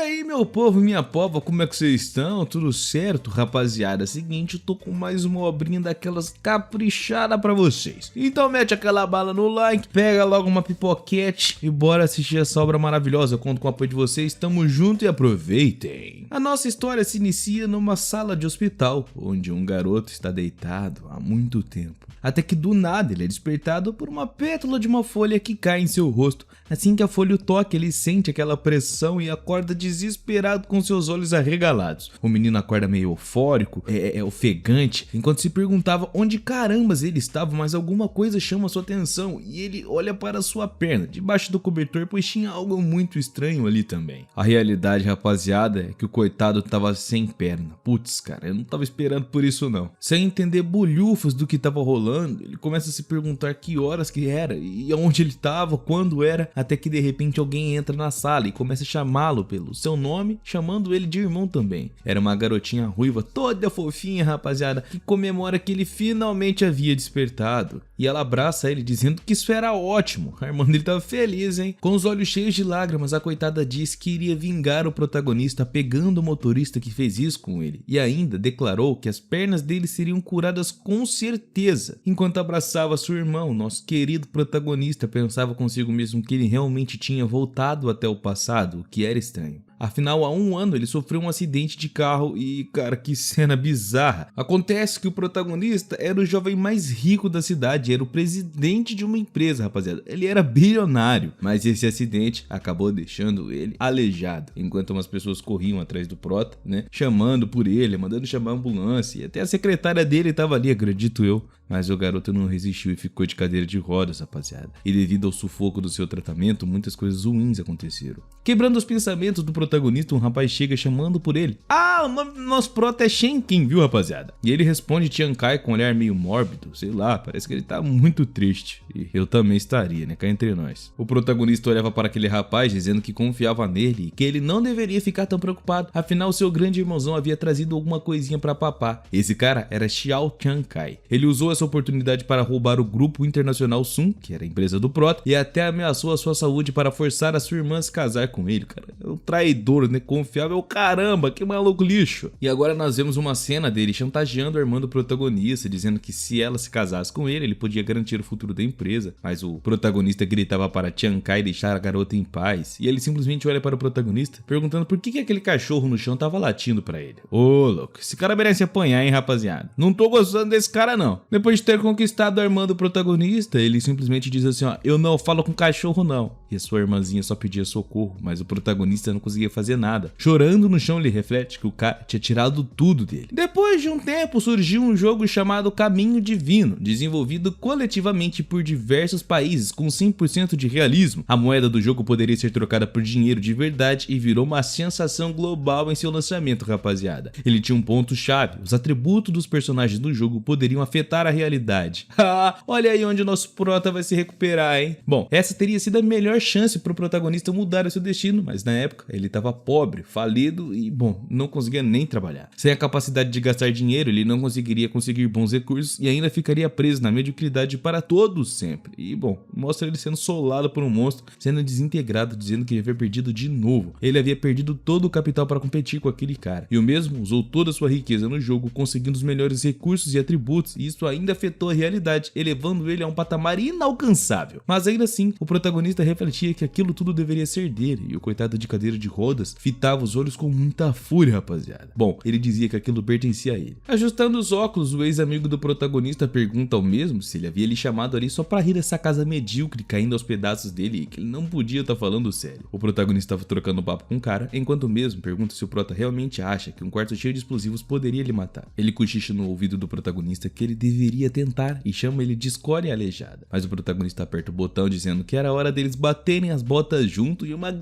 aí, meu povo, minha pova, como é que vocês estão? Tudo certo, rapaziada? Seguinte, eu tô com mais uma obrinha daquelas caprichada pra vocês. Então mete aquela bala no like, pega logo uma pipoquete e bora assistir essa obra maravilhosa. Eu conto com o apoio de vocês, tamo junto e aproveitem. A nossa história se inicia numa sala de hospital, onde um garoto está deitado há muito tempo. Até que do nada ele é despertado por uma pétala de uma folha que cai em seu rosto. Assim que a folha o toca, ele sente aquela pressão e acorda desesperado com seus olhos arregalados. O menino acorda meio eufórico, ofegante, enquanto se perguntava onde carambas ele estava, mas alguma coisa chama sua atenção e ele olha para sua perna, debaixo do cobertor, pois tinha algo muito estranho ali também. A realidade, rapaziada, é que o coitado tava sem perna. Putz, cara, eu não tava esperando por isso não. Sem entender bolhufas do que tava rolando, ele começa a se perguntar que horas que era e aonde ele tava, quando era, até que de repente alguém entra na sala e começa a chamá-lo pelo seu nome, chamando ele de irmão também. Era uma garotinha ruiva, toda fofinha, rapaziada, que comemora que ele finalmente havia despertado. E ela abraça ele dizendo que isso era ótimo. A irmã dele tava feliz, hein? Com os olhos cheios de lágrimas, a coitada diz que iria vingar o protagonista pegando o motorista que fez isso com ele. E ainda declarou que as pernas dele seriam curadas com certeza. Enquanto abraçava sua irmã, o nosso querido protagonista pensava consigo mesmo que ele realmente tinha voltado até o passado, o que era estranho. Afinal, há um ano ele sofreu um acidente de carro e, cara, que cena bizarra. Acontece que o protagonista era o jovem mais rico da cidade, era o presidente de uma empresa, rapaziada. Ele era bilionário, mas esse acidente acabou deixando ele aleijado. Enquanto umas pessoas corriam atrás do prota, né, chamando por ele, mandando chamar a ambulância, e até a secretária dele estava ali, acredito eu. Mas o garoto não resistiu e ficou de cadeira de rodas, rapaziada. E devido ao sufoco do seu tratamento, muitas coisas ruins aconteceram. Quebrando os pensamentos do protagonista, um rapaz chega chamando por ele. Ah, o nome do nosso prota é Shenkin, viu, rapaziada? E ele responde Chiankai com um olhar meio mórbido, sei lá, parece que ele tá muito triste. E eu também estaria, né, cá entre nós. O protagonista olhava para aquele rapaz dizendo que confiava nele e que ele não deveria ficar tão preocupado. Afinal, seu grande irmãozão havia trazido alguma coisinha pra papá. Esse cara era Xiao Chiankai. Ele usou essa oportunidade para roubar o grupo internacional Sun, que era a empresa do prota, e até ameaçou a sua saúde para forçar a sua irmã a se casar com ele, cara. É um traidor, né? Confiável, caramba, que maluco lixo. E agora nós vemos uma cena dele chantageando a irmã do protagonista, dizendo que se ela se casasse com ele podia garantir o futuro da empresa. Mas o protagonista gritava para Chiankai deixar a garota em paz, e ele simplesmente olha para o protagonista, perguntando por que aquele cachorro no chão tava latindo para ele. Ô, louco, esse cara merece apanhar, hein, rapaziada? Não tô gostando desse cara, não. Depois de ter conquistado a irmã do protagonista, ele simplesmente diz assim, ó, eu não falo com cachorro não. E a sua irmãzinha só pedia socorro, mas o protagonista não conseguia fazer nada. Chorando no chão, ele reflete que o cara tinha tirado tudo dele. Depois de um tempo, surgiu um jogo chamado Caminho Divino, desenvolvido coletivamente por diversos países com 100% de realismo. A moeda do jogo poderia ser trocada por dinheiro de verdade e virou uma sensação global em seu lançamento, rapaziada. Ele tinha um ponto-chave, os atributos dos personagens do jogo poderiam afetar a realidade. Ah, olha aí onde o nosso prota vai se recuperar, hein? Bom, essa teria sido a melhor chance para o protagonista mudar o seu destino, mas na época ele estava pobre, falido e, bom, não conseguia nem trabalhar. Sem a capacidade de gastar dinheiro, ele não conseguiria conseguir bons recursos e ainda ficaria preso na mediocridade para todos sempre. E, bom, mostra ele sendo solado por um monstro, sendo desintegrado, dizendo que havia perdido de novo. Ele havia perdido todo o capital para competir com aquele cara. E o mesmo usou toda a sua riqueza no jogo, conseguindo os melhores recursos e atributos, e isso ainda afetou a realidade, elevando ele a um patamar inalcançável. Mas ainda assim, o protagonista refletia que aquilo tudo deveria ser dele, e o coitado de cadeira de rodas fitava os olhos com muita fúria, rapaziada. Bom, ele dizia que aquilo pertencia a ele. Ajustando os óculos, o ex-amigo do protagonista pergunta ao mesmo se ele havia lhe chamado ali só pra rir dessa casa medíocre caindo aos pedaços dele e que ele não podia estar falando sério. O protagonista estava trocando papo com o cara, enquanto mesmo pergunta se o prota realmente acha que um quarto cheio de explosivos poderia lhe matar. Ele cochicha no ouvido do protagonista que ele deveria tentar e chama ele de escória aleijada. Mas o protagonista aperta o botão dizendo que era hora deles baterem as botas junto e uma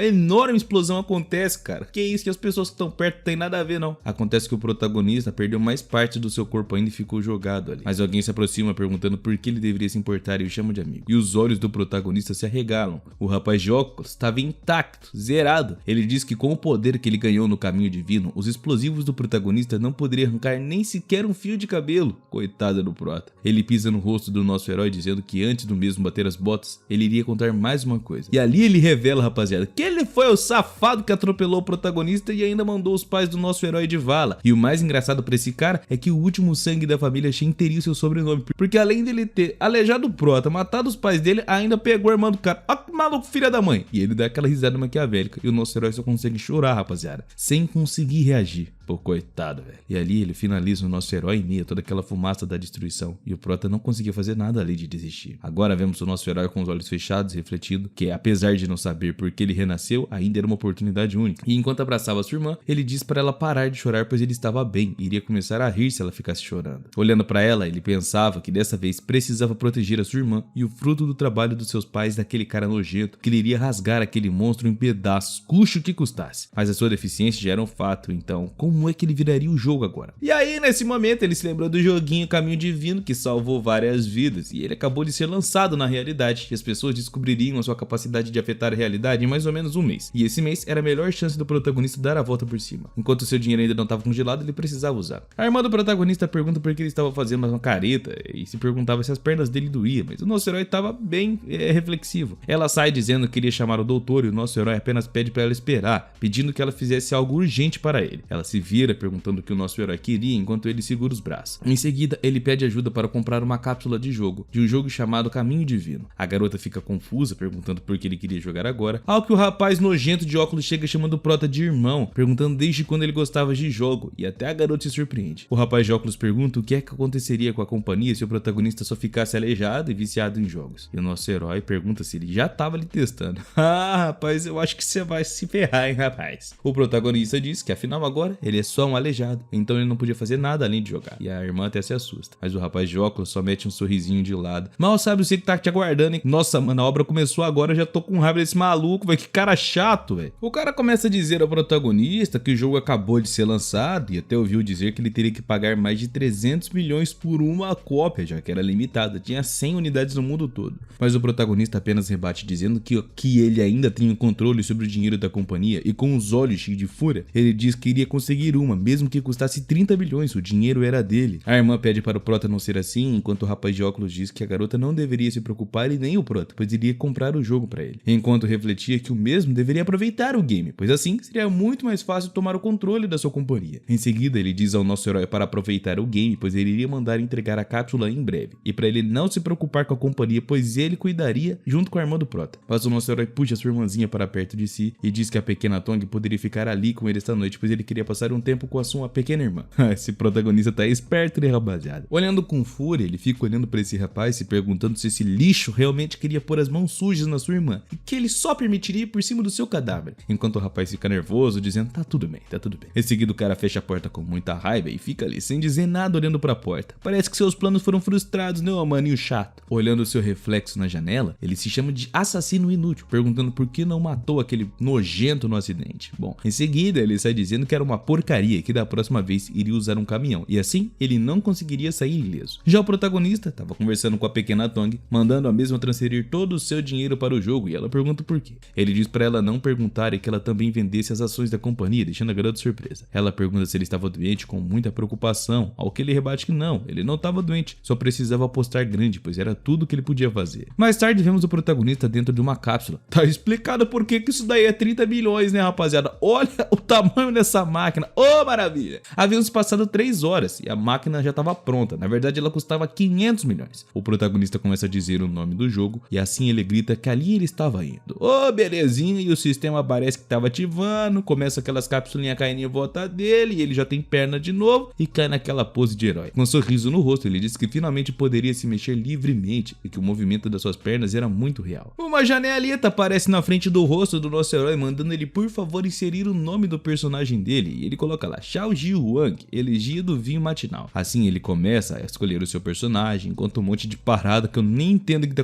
enorme explosão acontece, cara. Que isso, que as pessoas que estão perto tem nada a ver, não. Acontece que o protagonista perdeu mais parte do seu corpo ainda e ficou jogado ali. Mas alguém se aproxima perguntando por que ele deveria se importar e o chama de amigo. E os olhos do protagonista se arregalam. O rapaz de óculos estava intacto, zerado. Ele diz que com o poder que ele ganhou no Caminho Divino, os explosivos do protagonista não poderiam arrancar nem sequer um fio de cabelo. Coitado cacetada no Prota. Ele pisa no rosto do nosso herói dizendo que antes do mesmo bater as botas, ele iria contar mais uma coisa. E ali ele revela, rapaziada, que ele foi o safado que atropelou o protagonista e ainda mandou os pais do nosso herói de vala. E o mais engraçado pra esse cara é que o último sangue da família Shen teria o seu sobrenome, porque além dele ter aleijado o Prota, matado os pais dele, ainda pegou a irmã do cara. Ó que maluco, filha da mãe. E ele dá aquela risada maquiavélica e o nosso herói só consegue chorar, rapaziada, sem conseguir reagir. Pô, coitado, velho. E ali ele finaliza o nosso herói em meio a toda aquela fumaça da destruição. E o Prota não conseguia fazer nada além de desistir. Agora vemos o nosso herói com os olhos fechados, refletindo que, apesar de não saber por que ele renasceu, ainda era uma oportunidade única. E enquanto abraçava a sua irmã, ele disse para ela parar de chorar, pois ele estava bem e iria começar a rir se ela ficasse chorando. Olhando para ela, ele pensava que dessa vez precisava proteger a sua irmã e o fruto do trabalho dos seus pais daquele cara nojento, que ele iria rasgar aquele monstro em pedaços, custe o que custasse. Mas a sua deficiência já era um fato, então como é que ele viraria o jogo agora? E aí, nesse momento, ele se lembrou do joguinho Caminho Divino, que salvou várias vidas, e ele acabou de ser lançado na realidade, e as pessoas descobririam a sua capacidade de afetar a realidade em mais ou menos um mês. E esse mês era a melhor chance do protagonista dar a volta por cima. Enquanto seu dinheiro ainda não estava congelado, ele precisava usar. A irmã do protagonista pergunta por que ele estava fazendo uma careta, e se perguntava se as pernas dele doíam, mas o nosso herói estava bem reflexivo. Ela sai dizendo que queria chamar o doutor, e o nosso herói apenas pede para ela esperar, pedindo que ela fizesse algo urgente para ele. Ela se vira perguntando o que o nosso herói queria enquanto ele segura os braços. Em seguida, ele pede ajuda para comprar uma cápsula de um jogo chamado Caminho Divino. A garota fica confusa, perguntando por que ele queria jogar agora, ao que o rapaz nojento de óculos chega chamando o Prota de irmão, perguntando desde quando ele gostava de jogo, e até a garota se surpreende. O rapaz de óculos pergunta o que é que aconteceria com a companhia se o protagonista só ficasse aleijado e viciado em jogos. E o nosso herói pergunta se ele já estava ali testando. Ah, rapaz, eu acho que você vai se ferrar, hein, rapaz. O protagonista diz que afinal agora ele é só um aleijado, então ele não podia fazer nada além de jogar. E a irmã até se assusta, mas o rapaz de óculos só mete um sorrisinho de lado. Mal sabe você que tá te aguardando, hein? Nossa, mano, a obra começou agora, eu já tô com raiva desse maluco, velho. Que cara chato, velho. O cara começa a dizer ao protagonista que o jogo acabou de ser lançado e até ouviu dizer que ele teria que pagar mais de 300 milhões por uma cópia, já que era limitada, tinha 100 unidades no mundo todo. Mas o protagonista apenas rebate dizendo que ele ainda tinha controle sobre o dinheiro da companhia e com os olhos cheios de fúria, ele diz que iria conseguir uma, mesmo que custasse 30 bilhões, o dinheiro era dele. A irmã pede para o Prota não ser assim, enquanto o rapaz de óculos diz que a garota não deveria se preocupar e nem o Prota, pois iria comprar o jogo para ele. Enquanto refletia que o mesmo deveria aproveitar o game, pois assim seria muito mais fácil tomar o controle da sua companhia. Em seguida, ele diz ao nosso herói para aproveitar o game, pois ele iria mandar entregar a cápsula em breve, e para ele não se preocupar com a companhia, pois ele cuidaria junto com a irmã do Prota. Mas o nosso herói puxa sua irmãzinha para perto de si e diz que a pequena Tong poderia ficar ali com ele esta noite, pois ele queria passar um tempo com a sua pequena irmã. Esse protagonista tá esperto, né, rapaziada? Olhando com fúria, ele fica olhando para esse rapaz, se perguntando se esse lixo realmente queria pôr as mãos sujas na sua irmã e que ele só permitiria por cima do seu cadáver. Enquanto o rapaz fica nervoso, dizendo, tá tudo bem, tá tudo bem. Em seguida, o cara fecha a porta com muita raiva e fica ali, sem dizer nada, olhando pra porta. Parece que seus planos foram frustrados, né, ô maninho chato? Olhando o seu reflexo na janela, ele se chama de assassino inútil, perguntando por que não matou aquele nojento no acidente. Bom, em seguida, ele sai dizendo que era uma porcaria, que da próxima vez iria usar um caminhão, e assim ele não conseguiria sair ileso. Já o protagonista estava conversando com a pequena Tong, mandando a mesma transferir todo o seu dinheiro para o jogo, e ela pergunta por quê. Ele diz para ela não perguntar e que ela também vendesse as ações da companhia, deixando a garota surpresa. Ela pergunta se ele estava doente com muita preocupação, ao que ele rebate que não, ele não estava doente, só precisava apostar grande, pois era tudo que ele podia fazer. Mais tarde vemos o protagonista dentro de uma cápsula. Tá explicado por que isso daí é 30 bilhões, né, rapaziada? Olha o tamanho dessa máquina, ô maravilha! Havíamos passado 3 horas e a máquina já estava pronta, na verdade ela custava 500 milhões. O protagonista começa a dizer o nome do jogo e assim ele grita que ali ele estava indo. Ô, belezinha, e o sistema parece que estava ativando, começa aquelas cápsulinhas caindo em volta dele e ele já tem perna de novo e cai naquela pose de herói. Com um sorriso no rosto, ele diz que finalmente poderia se mexer livremente e que o movimento das suas pernas era muito real. Uma janelita aparece na frente do rosto do nosso herói, mandando ele por favor inserir o nome do personagem dele, e ele coloca lá Xiao Ji Wang, elegia do vinho matinal. Assim ele começa a escolher o seu personagem, enquanto um monte de parada que eu nem entendo o que tá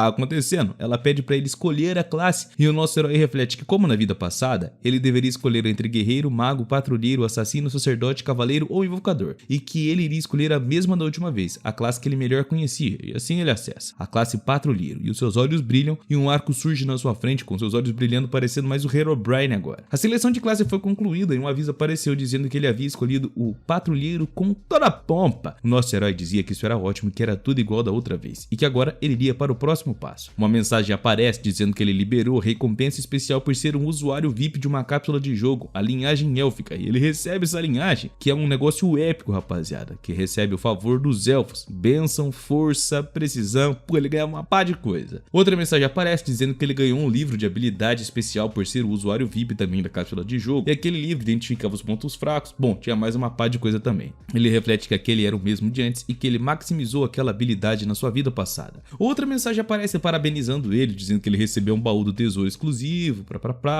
acontecendo. Ela pede pra ele escolher a classe, e o nosso herói reflete que, como na vida passada, ele deveria escolher entre guerreiro, mago, patrulheiro, assassino, sacerdote, cavaleiro ou invocador, e que ele iria escolher a mesma da última vez, a classe que ele melhor conhecia, e assim ele acessa a classe patrulheiro, e os seus olhos brilham e um arco surge na sua frente, com seus olhos brilhando, parecendo mais o Herobrine agora. A seleção de classe foi concluída e um aviso apareceu dizendo que ele havia escolhido o patrulheiro com toda a pompa. mapa. O nosso herói dizia que isso era ótimo, que era tudo igual da outra vez, e que agora ele iria para o próximo passo. Uma mensagem aparece dizendo que ele liberou recompensa especial por ser um usuário VIP de uma cápsula de jogo, a linhagem élfica, e ele recebe essa linhagem, que é um negócio épico, rapaziada, que recebe o favor dos elfos, bênção, força, precisão, ele ganha uma pá de coisa. Outra mensagem aparece dizendo que ele ganhou um livro de habilidade especial por ser o usuário VIP também da cápsula de jogo, e aquele livro identificava os pontos fracos. Bom, tinha mais uma pá de coisa também. Ele reflete que aquele era o mesmo de antes e que ele maximizou aquela habilidade na sua vida passada. Outra mensagem aparece parabenizando ele, dizendo que ele recebeu um baú do tesouro exclusivo,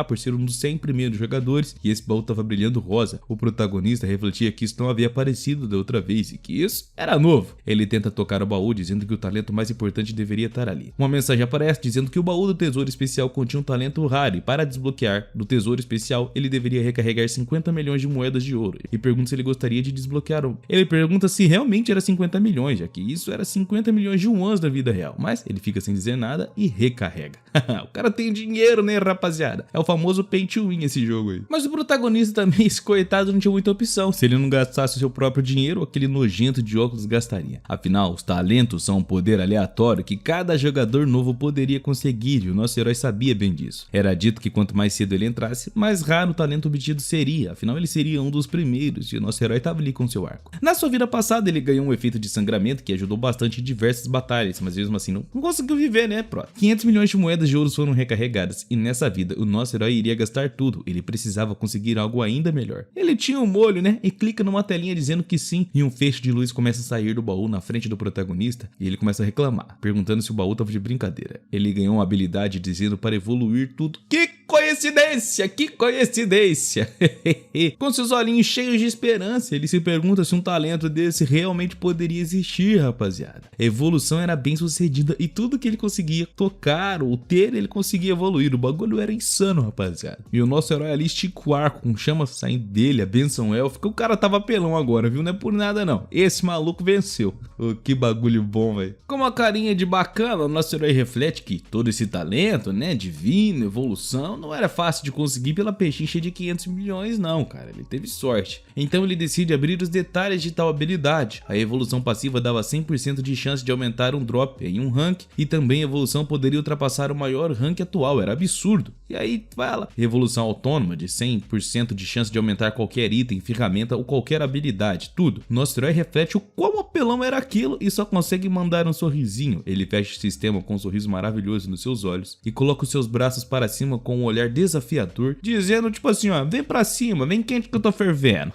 por ser um dos 100 primeiros jogadores, e esse baú estava brilhando rosa. O protagonista refletia que isso não havia aparecido da outra vez e que isso era novo. Ele tenta tocar o baú, dizendo que o talento mais importante deveria estar ali. Uma mensagem aparece dizendo que o baú do tesouro especial continha um talento raro e para desbloquear do tesouro especial ele deveria recarregar 50 milhões de moedas de ouro, e pergunta se ele gostaria de desbloquear um. Ele pergunta se realmente era 50 milhões, já que isso era 50 milhões de yuans da vida real, mas ele fica sem dizer nada e recarrega. O cara tem dinheiro, né, rapaziada? É o famoso pay to win esse jogo aí. Mas o protagonista também, esse coitado, não tinha muita opção. Se ele não gastasse o seu próprio dinheiro, aquele nojento de óculos gastaria. Afinal, os talentos são um poder aleatório que cada jogador novo poderia conseguir, e o nosso herói sabia bem disso. Era dito que quanto mais cedo ele entrasse, mais raro o talento obtido seria. Afinal, ele seria um dos primeiros, e o nosso herói estava ali com seu arco. Na sua vida passada, ele ganhou um efeito de sangramento que ajudou bastante em diversas batalhas, mas mesmo assim não conseguiu viver, né, pro? 500 milhões de moedas de ouro foram recarregadas, e nessa vida, o nosso herói iria gastar tudo. Ele precisava conseguir algo ainda melhor. Ele tinha um molho, né, e clica numa telinha dizendo que sim, e um feixe de luz começa a sair do baú na frente do protagonista, e ele começa a reclamar, perguntando se o baú estava de brincadeira. Ele ganhou uma habilidade dizendo para evoluir tudo. Que coincidência, que coincidência. Com seus olhinhos cheios de esperança, ele se pergunta se um talento desse realmente poderia existir, rapaziada. A evolução era bem sucedida e tudo que ele conseguia tocar ou ter, ele conseguia evoluir. O bagulho era insano, rapaziada. E o nosso herói ali estica o arco com chamas saindo dele, a benção élfica. O cara tava pelão agora, viu? Não é por nada não. Esse maluco venceu. Oh, que bagulho bom, velho. Com uma carinha de bacana, o nosso herói reflete que todo esse talento, né, divino, evolução, não era fácil de conseguir pela pechincha de 500 milhões não, cara. Ele teve sorte. Então ele decide abrir os detalhes de tal habilidade. A evolução passiva dava 100% de chance de aumentar um drop em um rank, e também a evolução poderia ultrapassar o maior rank atual. Era absurdo. E aí fala, evolução autônoma de 100% de chance de aumentar qualquer item, ferramenta ou qualquer habilidade, tudo. Nosso herói reflete o quão apelão era aquilo e só consegue mandar um sorrisinho. Ele fecha o sistema com um sorriso maravilhoso nos seus olhos e coloca os seus braços para cima com um olhar desafiador, dizendo tipo assim, ó, vem pra cima, vem quente que eu tô fervendo.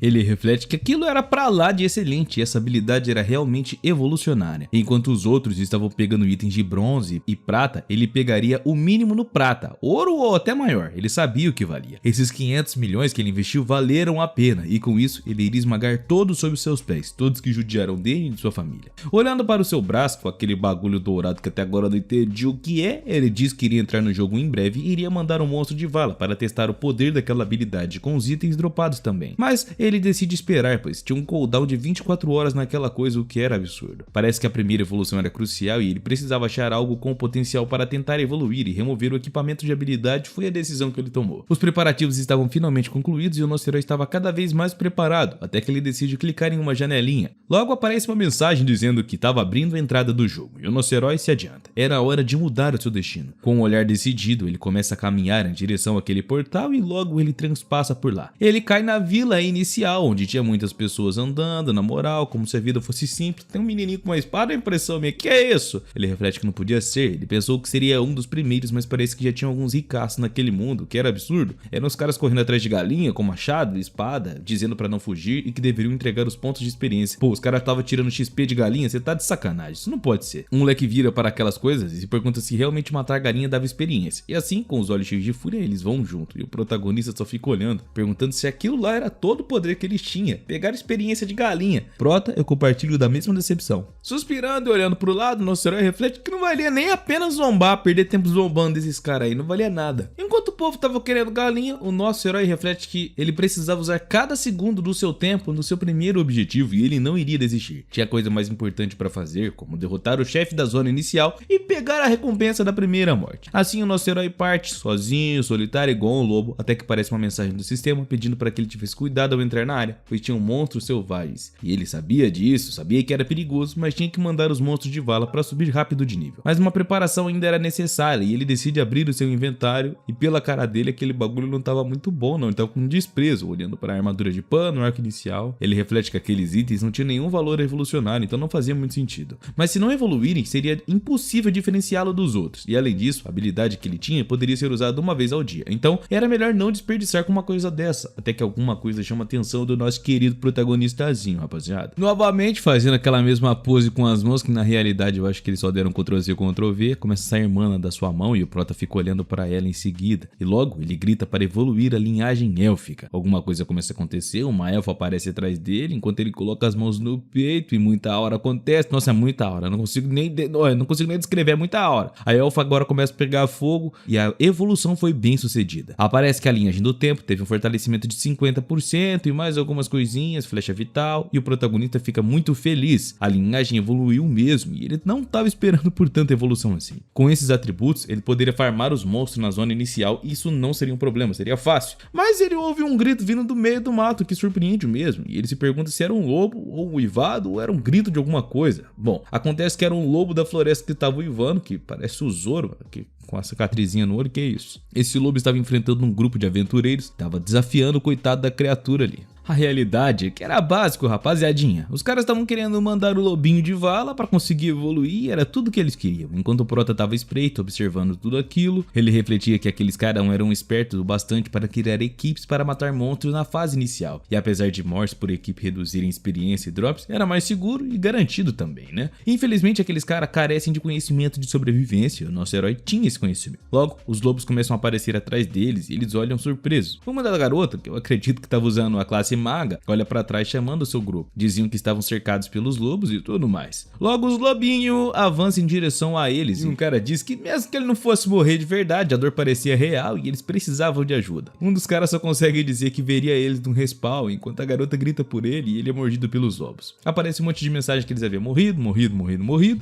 Ele reflete que aquilo era pra lá de excelente e essa habilidade era realmente evolucionária. Enquanto os outros estavam pegando itens de bronze e prata, ele pegaria o mínimo no prata, ouro ou até maior. Ele sabia o que valia. Esses 500 milhões que ele investiu valeram a pena, e com isso ele iria esmagar todos sob seus pés, todos que judiaram dele e de sua família. Olhando para o seu braço com aquele bagulho dourado que até agora não entendi o que é, ele disse que iria entrar no jogo em breve e iria mandar um monstro de vala para testar o poder daquela habilidade com os itens dropados também. Mas ele decide esperar, pois tinha um cooldown de 24 horas naquela coisa, o que era absurdo. Parece que a primeira evolução era crucial e ele precisava achar algo com potencial para tentar evoluir, e remover o equipamento de habilidade foi a decisão que ele tomou. Os preparativos estavam finalmente concluídos e o nosso herói estava cada vez mais preparado, até que ele decide clicar em uma janelinha. Logo aparece uma mensagem dizendo que estava abrindo a entrada do jogo, e o nosso herói se adianta. Era a hora de mudar o seu destino. Com um olhar decidido, ele começa a caminhar em direção àquele portal e logo ele transpassa por lá. Ele cai na vila inicial, onde tinha muitas pessoas andando, na moral, como se a vida fosse simples. Tem um menininho com uma espada, a impressão minha, que é isso? Ele reflete que não podia ser, ele pensou que seria um dos primeiros, mas parece que já tinha alguns ricaços naquele mundo, que era absurdo. Eram os caras correndo atrás de galinha, com machado e espada, dizendo pra não fugir e que deveriam entregar os pontos de experiência. Pô, os caras estavam tirando XP de galinha, você tá de sacanagem, isso não pode ser. Um moleque vira para aquelas coisas e se pergunta se realmente matar galinha dava experiência. E assim, com os olhos cheios de fúria, eles vão junto, e o protagonista só fica olhando, perguntando se aquilo lá era todo o poder que eles tinham, pegar experiência de galinha. Prota, eu compartilho da mesma decepção. Suspirando e olhando pro lado, nosso herói reflete que não valia nem a pena zombar, perder tempo zombando desses caras aí, não valia nada. Enquanto o povo tava querendo galinha, o nosso herói reflete que ele precisava usar cada segundo do seu tempo no seu primeiro objetivo e ele não iria desistir. Tinha coisa mais importante pra fazer, como derrotar o chefe da zona inicial e pegar a recompensa da primeira morte. Assim, o nosso herói parte, sozinho, solitário, igual um lobo, até que aparece uma mensagem do sistema pedindo para que ele tivesse cuidado ao entrar na área, pois tinham monstros selvagens. E ele sabia disso, sabia que era perigoso, mas tinha que mandar os monstros de vala para subir rápido de nível. Mas uma preparação ainda era necessária e ele decide abrir o seu inventário e pela cara dele aquele bagulho não tava muito bom não, ele tava com desprezo, olhando para a armadura de pano, o arco inicial. Ele reflete que aqueles itens não tinham nenhum valor revolucionário, então não fazia muito sentido. Mas se não evoluírem, seria impossível diferenciá-lo dos outros, e além disso, a habilidade que ele tinha poderia ser usada uma vez ao dia, então era melhor não desperdiçar com uma coisa dessa, até que alguma coisa chama a atenção do nosso querido protagonistazinho, rapaziada. Novamente fazendo aquela mesma pose com as mãos, que na realidade eu acho que eles só deram Ctrl+C, Ctrl+V, começa a sair mana da sua mão e o prota fica olhando para ela em seguida, e logo ele grita para evoluir a linhagem élfica. Alguma coisa começa a acontecer, uma elfa aparece atrás dele, enquanto ele coloca as mãos no peito e muita hora acontece. Nossa, é muita hora, eu não consigo nem descrever, é muita hora. A elfa agora começa a pegar fogo e a evolução foi bem sucedida. Aparece que a linhagem do tempo teve um fortalecimento de 50% e mais algumas coisinhas, flecha vital, e o protagonista fica muito feliz. A linhagem evoluiu mesmo e ele não estava esperando por tanta evolução assim. Com esses atributos, ele poderia farmar os monstros na zona inicial e isso não seria um problema, seria fácil. Mas ele ouve um grito vindo do meio do mato que surpreende mesmo, e ele se pergunta se era um lobo ou um uivado ou era um grito de alguma coisa. Bom, acontece que era um lobo da floresta que estava uivando, que parece o Zoro, que com a cicatrizinha no olho, que é isso? Esse lobo estava enfrentando um grupo de aventureiros, estava desafiando o coitado da criatura ali. A realidade é que era básico, rapaziadinha. Os caras estavam querendo mandar o lobinho de vala para conseguir evoluir, era tudo que eles queriam. Enquanto o prota estava espreito, observando tudo aquilo, ele refletia que aqueles caras eram espertos o bastante para criar equipes para matar monstros na fase inicial. E apesar de mortes por equipe reduzirem experiência e drops, era mais seguro e garantido também, né? Infelizmente aqueles caras carecem de conhecimento de sobrevivência, o nosso herói tinha esse conhecimento. Logo, os lobos começam a aparecer atrás deles e eles olham surpresos. Uma da garota, que eu acredito que estava usando a classe maga, olha pra trás chamando o seu grupo. Diziam que estavam cercados pelos lobos e tudo mais. Logo os lobinhos avançam em direção a eles e um cara diz que mesmo que ele não fosse morrer de verdade, a dor parecia real e eles precisavam de ajuda. Um dos caras só consegue dizer que veria eles num respawn, enquanto a garota grita por ele e ele é mordido pelos lobos. Aparece um monte de mensagem que eles haviam morrido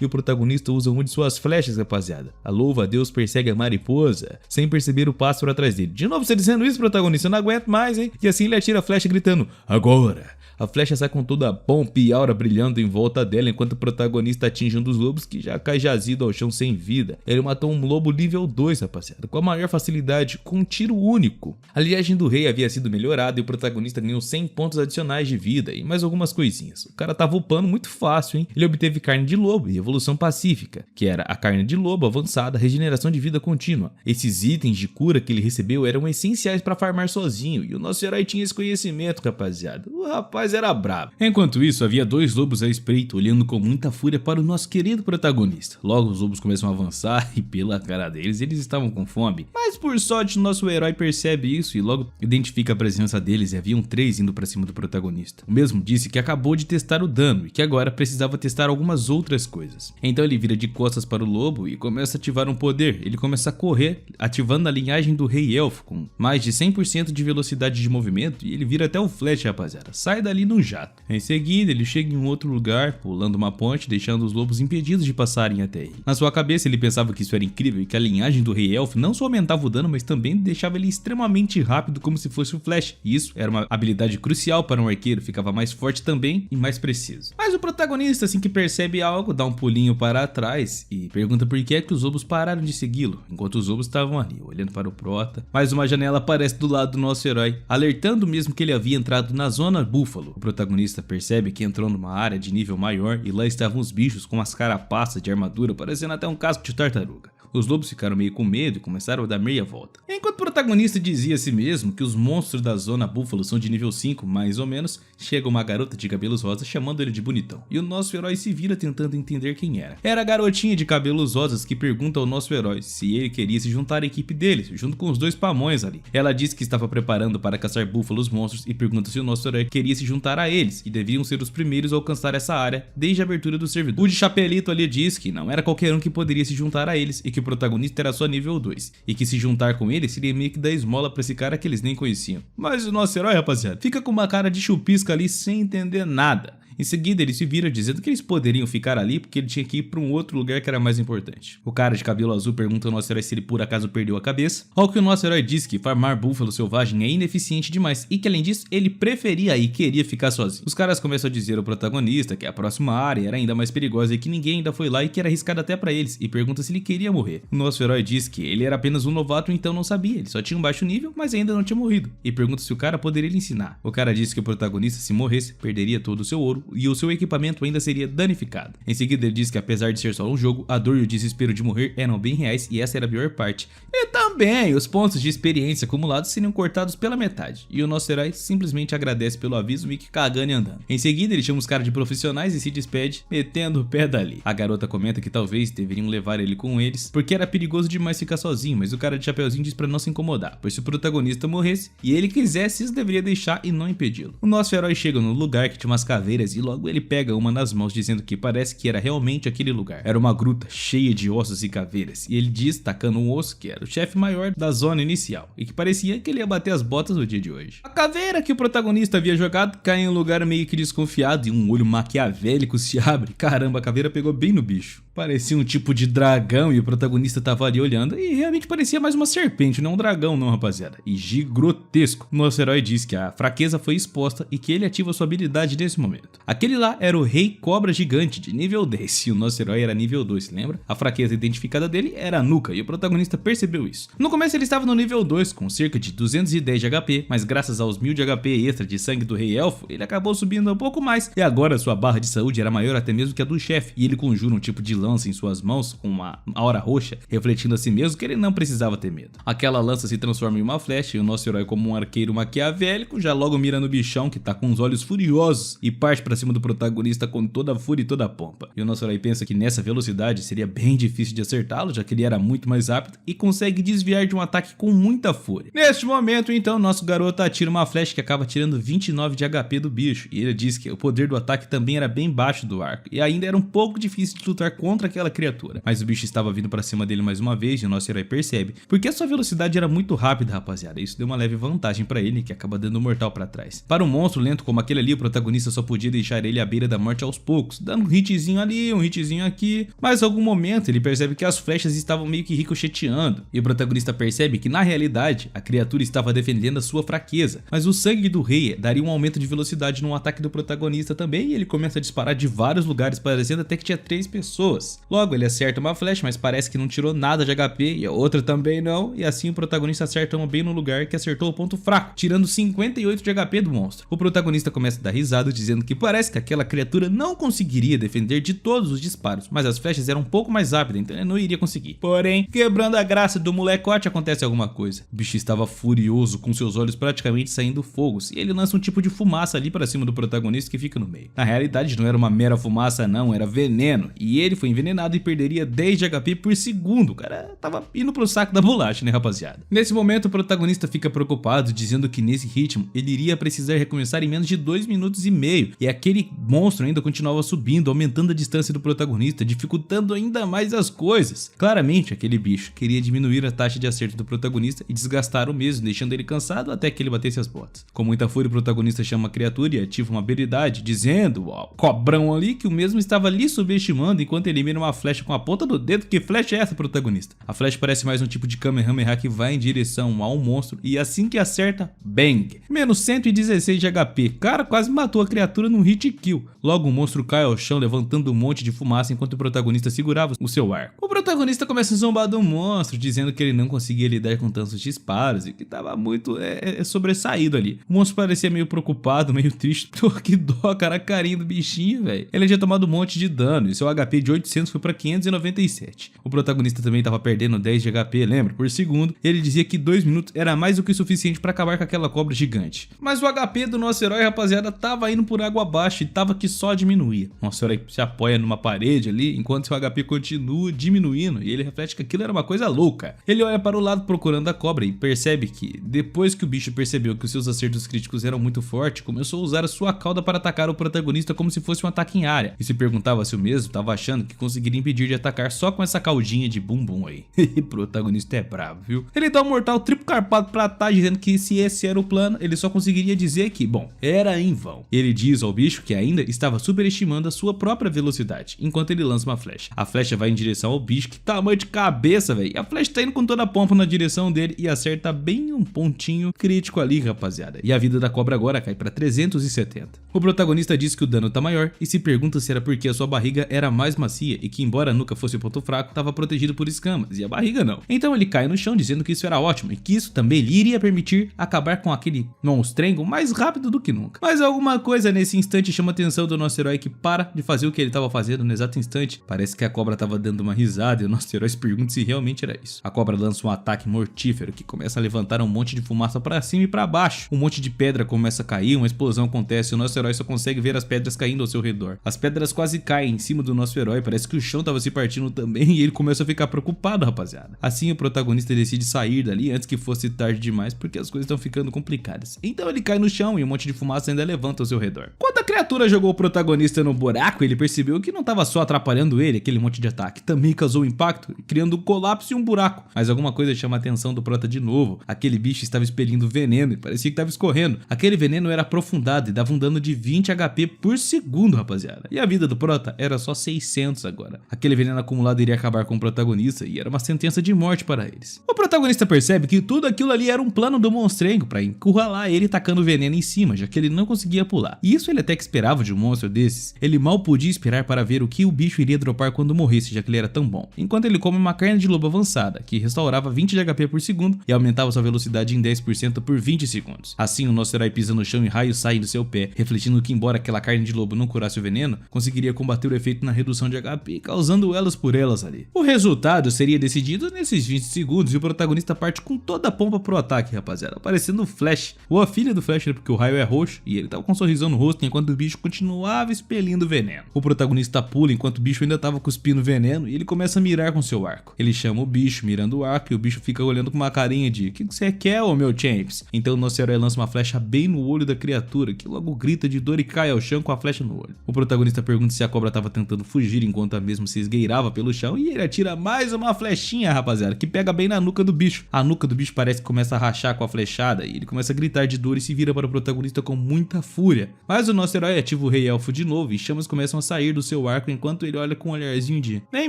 e o protagonista usa uma de suas flechas, rapaziada. A louva a Deus persegue a mariposa, sem perceber o pássaro atrás dele. De novo você dizendo isso, protagonista, eu não aguento mais, hein? E assim ele atira a flecha gritando: agora! A flecha sai com toda a pompa e aura brilhando em volta dela, enquanto o protagonista atinge um dos lobos que já cai jazido ao chão sem vida. Ele matou um lobo nível 2, rapaziada, com a maior facilidade, com um tiro único. A linhagem do rei havia sido melhorada e o protagonista ganhou 100 pontos adicionais de vida e mais algumas coisinhas. O cara tava upando muito fácil, hein? Ele obteve carne de lobo e evolução pacífica, que era a carne de lobo avançada, regeneração de vida contínua. Esses itens de cura que ele recebeu eram essenciais para farmar sozinho e o nosso herói tinha esse conhecimento, rapaziada. O rapaz era brabo. Enquanto isso, havia dois lobos à espreita olhando com muita fúria para o nosso querido protagonista. Logo os lobos começam a avançar e pela cara deles, eles estavam com fome. Mas por sorte, nosso herói percebe isso e logo identifica a presença deles e haviam 3 indo para cima do protagonista. O mesmo disse que acabou de testar o dano e que agora precisava testar algumas outras coisas. Então ele vira de costas para o lobo e começa a ativar um poder. Ele começa a correr, ativando a linhagem do Rei Elfo com mais de 100% de velocidade de movimento e ele vira até o Flash, rapaziada. Sai dali no jato. Em seguida, ele chega em um outro lugar, pulando uma ponte, deixando os lobos impedidos de passarem até ele. Na sua cabeça, ele pensava que isso era incrível e que a linhagem do Rei Elfo não só aumentava o dano, mas também deixava ele extremamente rápido, como se fosse o Flash. E isso era uma habilidade crucial para um arqueiro, ficava mais forte também e mais preciso. Mas o protagonista, assim que percebe algo, dá um pulinho para trás e pergunta por que é que os lobos pararam de segui-lo, enquanto os lobos estavam ali, olhando para o prota. Mas uma janela aparece do lado do nosso herói, alertando mesmo que ele havia entrado na zona búfalo. O protagonista percebe que entrou numa área de nível maior e lá estavam os bichos com as carapaças de armadura, parecendo até um casco de tartaruga. Os lobos ficaram meio com medo e começaram a dar meia volta. Enquanto o protagonista dizia a si mesmo que os monstros da zona búfalo são de nível 5, mais ou menos, chega uma garota de cabelos rosas chamando ele de bonitão. E o nosso herói se vira tentando entender quem era. Era a garotinha de cabelos rosas que pergunta ao nosso herói se ele queria se juntar à equipe deles, junto com os dois pamões ali. Ela diz que estava preparando para caçar búfalos monstros e pergunta se o nosso herói queria se juntar a eles, e deviam ser os primeiros a alcançar essa área desde a abertura do servidor. O de chapelito ali diz que não era qualquer um que poderia se juntar a eles e que o protagonista era só nível 2, e que se juntar com ele seria meio que dar esmola pra esse cara que eles nem conheciam. Mas o nosso herói, rapaziada, fica com uma cara de chupisca ali sem entender nada. Em seguida ele se vira dizendo que eles poderiam ficar ali porque ele tinha que ir para um outro lugar que era mais importante. O cara de cabelo azul pergunta ao nosso herói se ele por acaso perdeu a cabeça, ao que o nosso herói diz que farmar búfalo selvagem é ineficiente demais e que além disso ele preferia e queria ficar sozinho. Os caras começam a dizer ao protagonista que a próxima área era ainda mais perigosa e que ninguém ainda foi lá e que era arriscado até para eles, e pergunta se ele queria morrer. O nosso herói diz que ele era apenas um novato, então não sabia, ele só tinha um baixo nível, mas ainda não tinha morrido, e pergunta se o cara poderia lhe ensinar. O cara diz que o protagonista, se morresse, perderia todo o seu ouro e o seu equipamento ainda seria danificado. Em seguida ele diz que apesar de ser só um jogo, a dor e o desespero de morrer eram bem reais e essa era a pior parte. E também os pontos de experiência acumulados seriam cortados pela metade, e o nosso herói simplesmente agradece pelo aviso, meio que cagando e andando. Em seguida ele chama os caras de profissionais e se despede, metendo o pé dali. A garota comenta que talvez deveriam levar ele com eles, porque era perigoso demais ficar sozinho, mas o cara de chapeuzinho diz pra não se incomodar, pois se o protagonista morresse e ele quisesse, isso deveria deixar e não impedi-lo. O nosso herói chega no lugar que tinha umas caveiras e logo ele pega uma nas mãos, dizendo que parece que era realmente aquele lugar. Era uma gruta cheia de ossos e caveiras, e ele diz, tacando um osso, que era o chefe maior da zona inicial, e que parecia que ele ia bater as botas no dia de hoje. A caveira que o protagonista havia jogado cai em um lugar meio que desconfiado e um olho maquiavélico se abre. Caramba, a caveira pegou bem no bicho. Parecia um tipo de dragão e o protagonista tava ali olhando e realmente parecia mais uma serpente, não um dragão não, rapaziada. E gigantesco. Nosso herói diz que a fraqueza foi exposta e que ele ativa sua habilidade nesse momento. Aquele lá era o Rei Cobra Gigante de nível 10 e o nosso herói era nível 2, lembra? A fraqueza identificada dele era a nuca e o protagonista percebeu isso. No começo ele estava no nível 2 com cerca de 210 de HP, mas graças aos 1000 de HP extra de sangue do Rei Elfo, ele acabou subindo um pouco mais e agora sua barra de saúde era maior até mesmo que a do chefe, e ele conjura um tipo de lança em suas mãos com uma aura roxa, refletindo a si mesmo que ele não precisava ter medo. Aquela lança se transforma em uma flecha e o nosso herói, como um arqueiro maquiavélico, já logo mira no bichão que tá com os olhos furiosos e parte pra cima do protagonista com toda a fúria e toda a pompa. E o nosso herói pensa que nessa velocidade seria bem difícil de acertá-lo, já que ele era muito mais rápido e consegue desviar de um ataque com muita fúria. Neste momento, então, nosso garoto atira uma flecha que acaba tirando 29 de HP do bicho, e ele diz que o poder do ataque também era bem baixo do arco, e ainda era um pouco difícil de lutar contra aquela criatura. Mas o bicho estava vindo pra cima dele mais uma vez e o nosso herói percebe, porque a sua velocidade era muito rápida, rapaziada. Isso deu uma leve vantagem pra ele, que acaba dando um mortal pra trás. Para um monstro lento como aquele ali, o protagonista só podia deixar ele à beira da morte aos poucos, dando um hitzinho ali, um hitzinho aqui. Mas em algum momento ele percebe que as flechas estavam meio que ricocheteando, e o protagonista percebe que na realidade a criatura estava defendendo a sua fraqueza, mas o sangue do rei daria um aumento de velocidade no ataque do protagonista também, e ele começa a disparar de vários lugares, parecendo até que tinha 3 pessoas. Logo ele acerta uma flecha, mas parece que não tirou nada de HP, e a outra também não, e assim o protagonista acerta uma bem no lugar que acertou o ponto fraco, tirando 58 de HP do monstro. O protagonista começa a dar risada, dizendo que parece que aquela criatura não conseguiria defender de todos os disparos, mas as flechas eram um pouco mais rápidas, então ele não iria conseguir. Porém, quebrando a graça do molecote, acontece alguma coisa. O bicho estava furioso, com seus olhos praticamente saindo fogos, e ele lança um tipo de fumaça ali para cima do protagonista que fica no meio. Na realidade não era uma mera fumaça não, era veneno, e ele foi envenenado e perderia 10 de HP por segundo. O cara tava indo pro saco da bolacha, né, rapaziada? Nesse momento o protagonista fica preocupado, dizendo que nesse ritmo ele iria precisar recomeçar em menos de 2 minutos e meio, e aquele monstro ainda continuava subindo, aumentando a distância do protagonista, dificultando ainda mais as coisas. Claramente aquele bicho queria diminuir a taxa de acerto do protagonista e desgastar o mesmo, deixando ele cansado até que ele batesse as botas. Com muita fúria o protagonista chama a criatura e ativa uma habilidade, dizendo ao cobrão ali que o mesmo estava ali subestimando enquanto ele mira uma flecha com a ponta do dedo. Que flecha é essa, protagonista? A flecha parece mais um tipo de Kamehameha que vai em direção ao monstro e assim que acerta, bang! Menos 116 de HP. Cara, quase matou a criatura num hit kill. Logo o monstro cai ao chão levantando um monte de fumaça enquanto o protagonista segurava o seu arco. O protagonista começa a zombar do monstro, dizendo que ele não conseguia lidar com tantos disparos e que tava muito sobressaído ali. O monstro parecia meio preocupado, meio triste. Pô, que dó, cara, a carinha do bichinho, velho. Ele tinha tomado um monte de dano e seu HP de 800 foi pra 597. O protagonista também tava perdendo 10 de HP, lembra? Por segundo. Ele dizia que 2 minutos era mais do que o suficiente pra acabar com aquela cobra gigante. Mas o HP do nosso herói, rapaziada, tava indo por água abaixo e tava que só diminuía. Nosso herói se apoia numa parede ali, enquanto seu HP continua diminuindo, e ele reflete que aquilo era uma coisa louca. Ele olha para o lado procurando a cobra e percebe que, depois que o bicho percebeu que os seus acertos críticos eram muito fortes, começou a usar a sua cauda para atacar o protagonista como se fosse um ataque em área, e se perguntava se o mesmo estava achando que conseguiria impedir de atacar só com essa caldinha de bumbum aí. O protagonista é bravo, viu? Ele dá um mortal triplo carpado pra trás, dizendo que se esse era o plano, ele só conseguiria dizer que, bom, era em vão. Ele diz ao bicho que ainda estava superestimando a sua própria velocidade, enquanto ele lança uma flecha. A flecha vai em direção ao bicho, que tamanho de cabeça, velho. E a flecha tá indo com toda a pompa na direção dele e acerta bem um pontinho crítico ali, rapaziada. E a vida da cobra agora cai pra 370. O protagonista diz que o dano tá maior e se pergunta se era porque a sua barriga era mais macia e que, embora a nuca fosse o ponto fraco, estava protegido por escamas e a barriga não. Então ele cai no chão dizendo que isso era ótimo e que isso também lhe iria permitir acabar com aquele monstrengo mais rápido do que nunca. Mas alguma coisa nesse instante chama a atenção do nosso herói, que para de fazer o que ele estava fazendo no exato instante. Parece que a cobra estava dando uma risada e o nosso herói se pergunta se realmente era isso. A cobra lança um ataque mortífero que começa a levantar um monte de fumaça para cima e para baixo. Um monte de pedra começa a cair, uma explosão acontece e o nosso herói só consegue ver as pedras caindo ao seu redor. As pedras quase caem em cima do nosso herói, parece que o chão estava se partindo também e ele começa a ficar preocupado, rapaziada. Assim o protagonista decide sair dali antes que fosse tarde demais, porque as coisas estão ficando complicadas. Então ele cai no chão e um monte de fumaça ainda levanta ao seu redor. Quando a criatura jogou o protagonista no buraco, ele percebeu que não estava só atrapalhando ele, aquele monte de ataque, também causou um impacto, criando um colapso e um buraco. Mas alguma coisa chama a atenção do prota de novo. Aquele bicho estava expelindo veneno e parecia que estava escorrendo. Aquele veneno era aprofundado e dava um dano de 20 HP por segundo, rapaziada. E a vida do prota era só 600 agora. Aquele veneno acumulado iria acabar com o protagonista e era uma sentença de morte para eles. O protagonista percebe que tudo aquilo ali era um plano do monstrengo para encurralar ele tacando veneno em cima, já que ele não conseguia pular. E isso ele até que esperava de um monstro desses. Ele mal podia esperar para ver o que o bicho iria dropar quando morresse, já que ele era tão bom. Enquanto ele come uma carne de lobo avançada, que restaurava 20 de HP por segundo e aumentava sua velocidade em 10% por 20 segundos. Assim o nosso herói pisa no chão e raios saem do seu pé, refletindo que embora aquela carne de lobo não curasse o veneno, conseguiria combater o efeito na redução de HP, causando elas por elas ali. O resultado seria decidido nesses 20 segundos e o protagonista parte com toda a pompa pro ataque, rapaziada, aparecendo o Flash, ou a filha do Flash, porque o raio é roxo e ele tava com um sorrisão no rosto enquanto o bicho continuava expelindo veneno. O protagonista pula enquanto o bicho ainda tava cuspindo veneno e ele começa a mirar com seu arco. Ele chama o bicho mirando o arco e o bicho fica olhando com uma carinha de: "O que você quer, ô meu Champs?" Então o nosso herói lança uma flecha bem no olho da criatura, que logo grita de dor e cai ao chão com a flecha no olho. O protagonista pergunta se a cobra tava tentando fugir enquanto a mesma se esgueirava pelo chão e ele atira mais uma flechinha, rapaziada, que pega bem na nuca do bicho. A nuca do bicho parece que começa a rachar com a flechada e ele começa a gritar de dor e se vira para o protagonista com muita fúria. Mas o nosso herói ativa o Rei Elfo de novo e chamas começam a sair do seu arco enquanto ele olha com um olharzinho de: "Ei,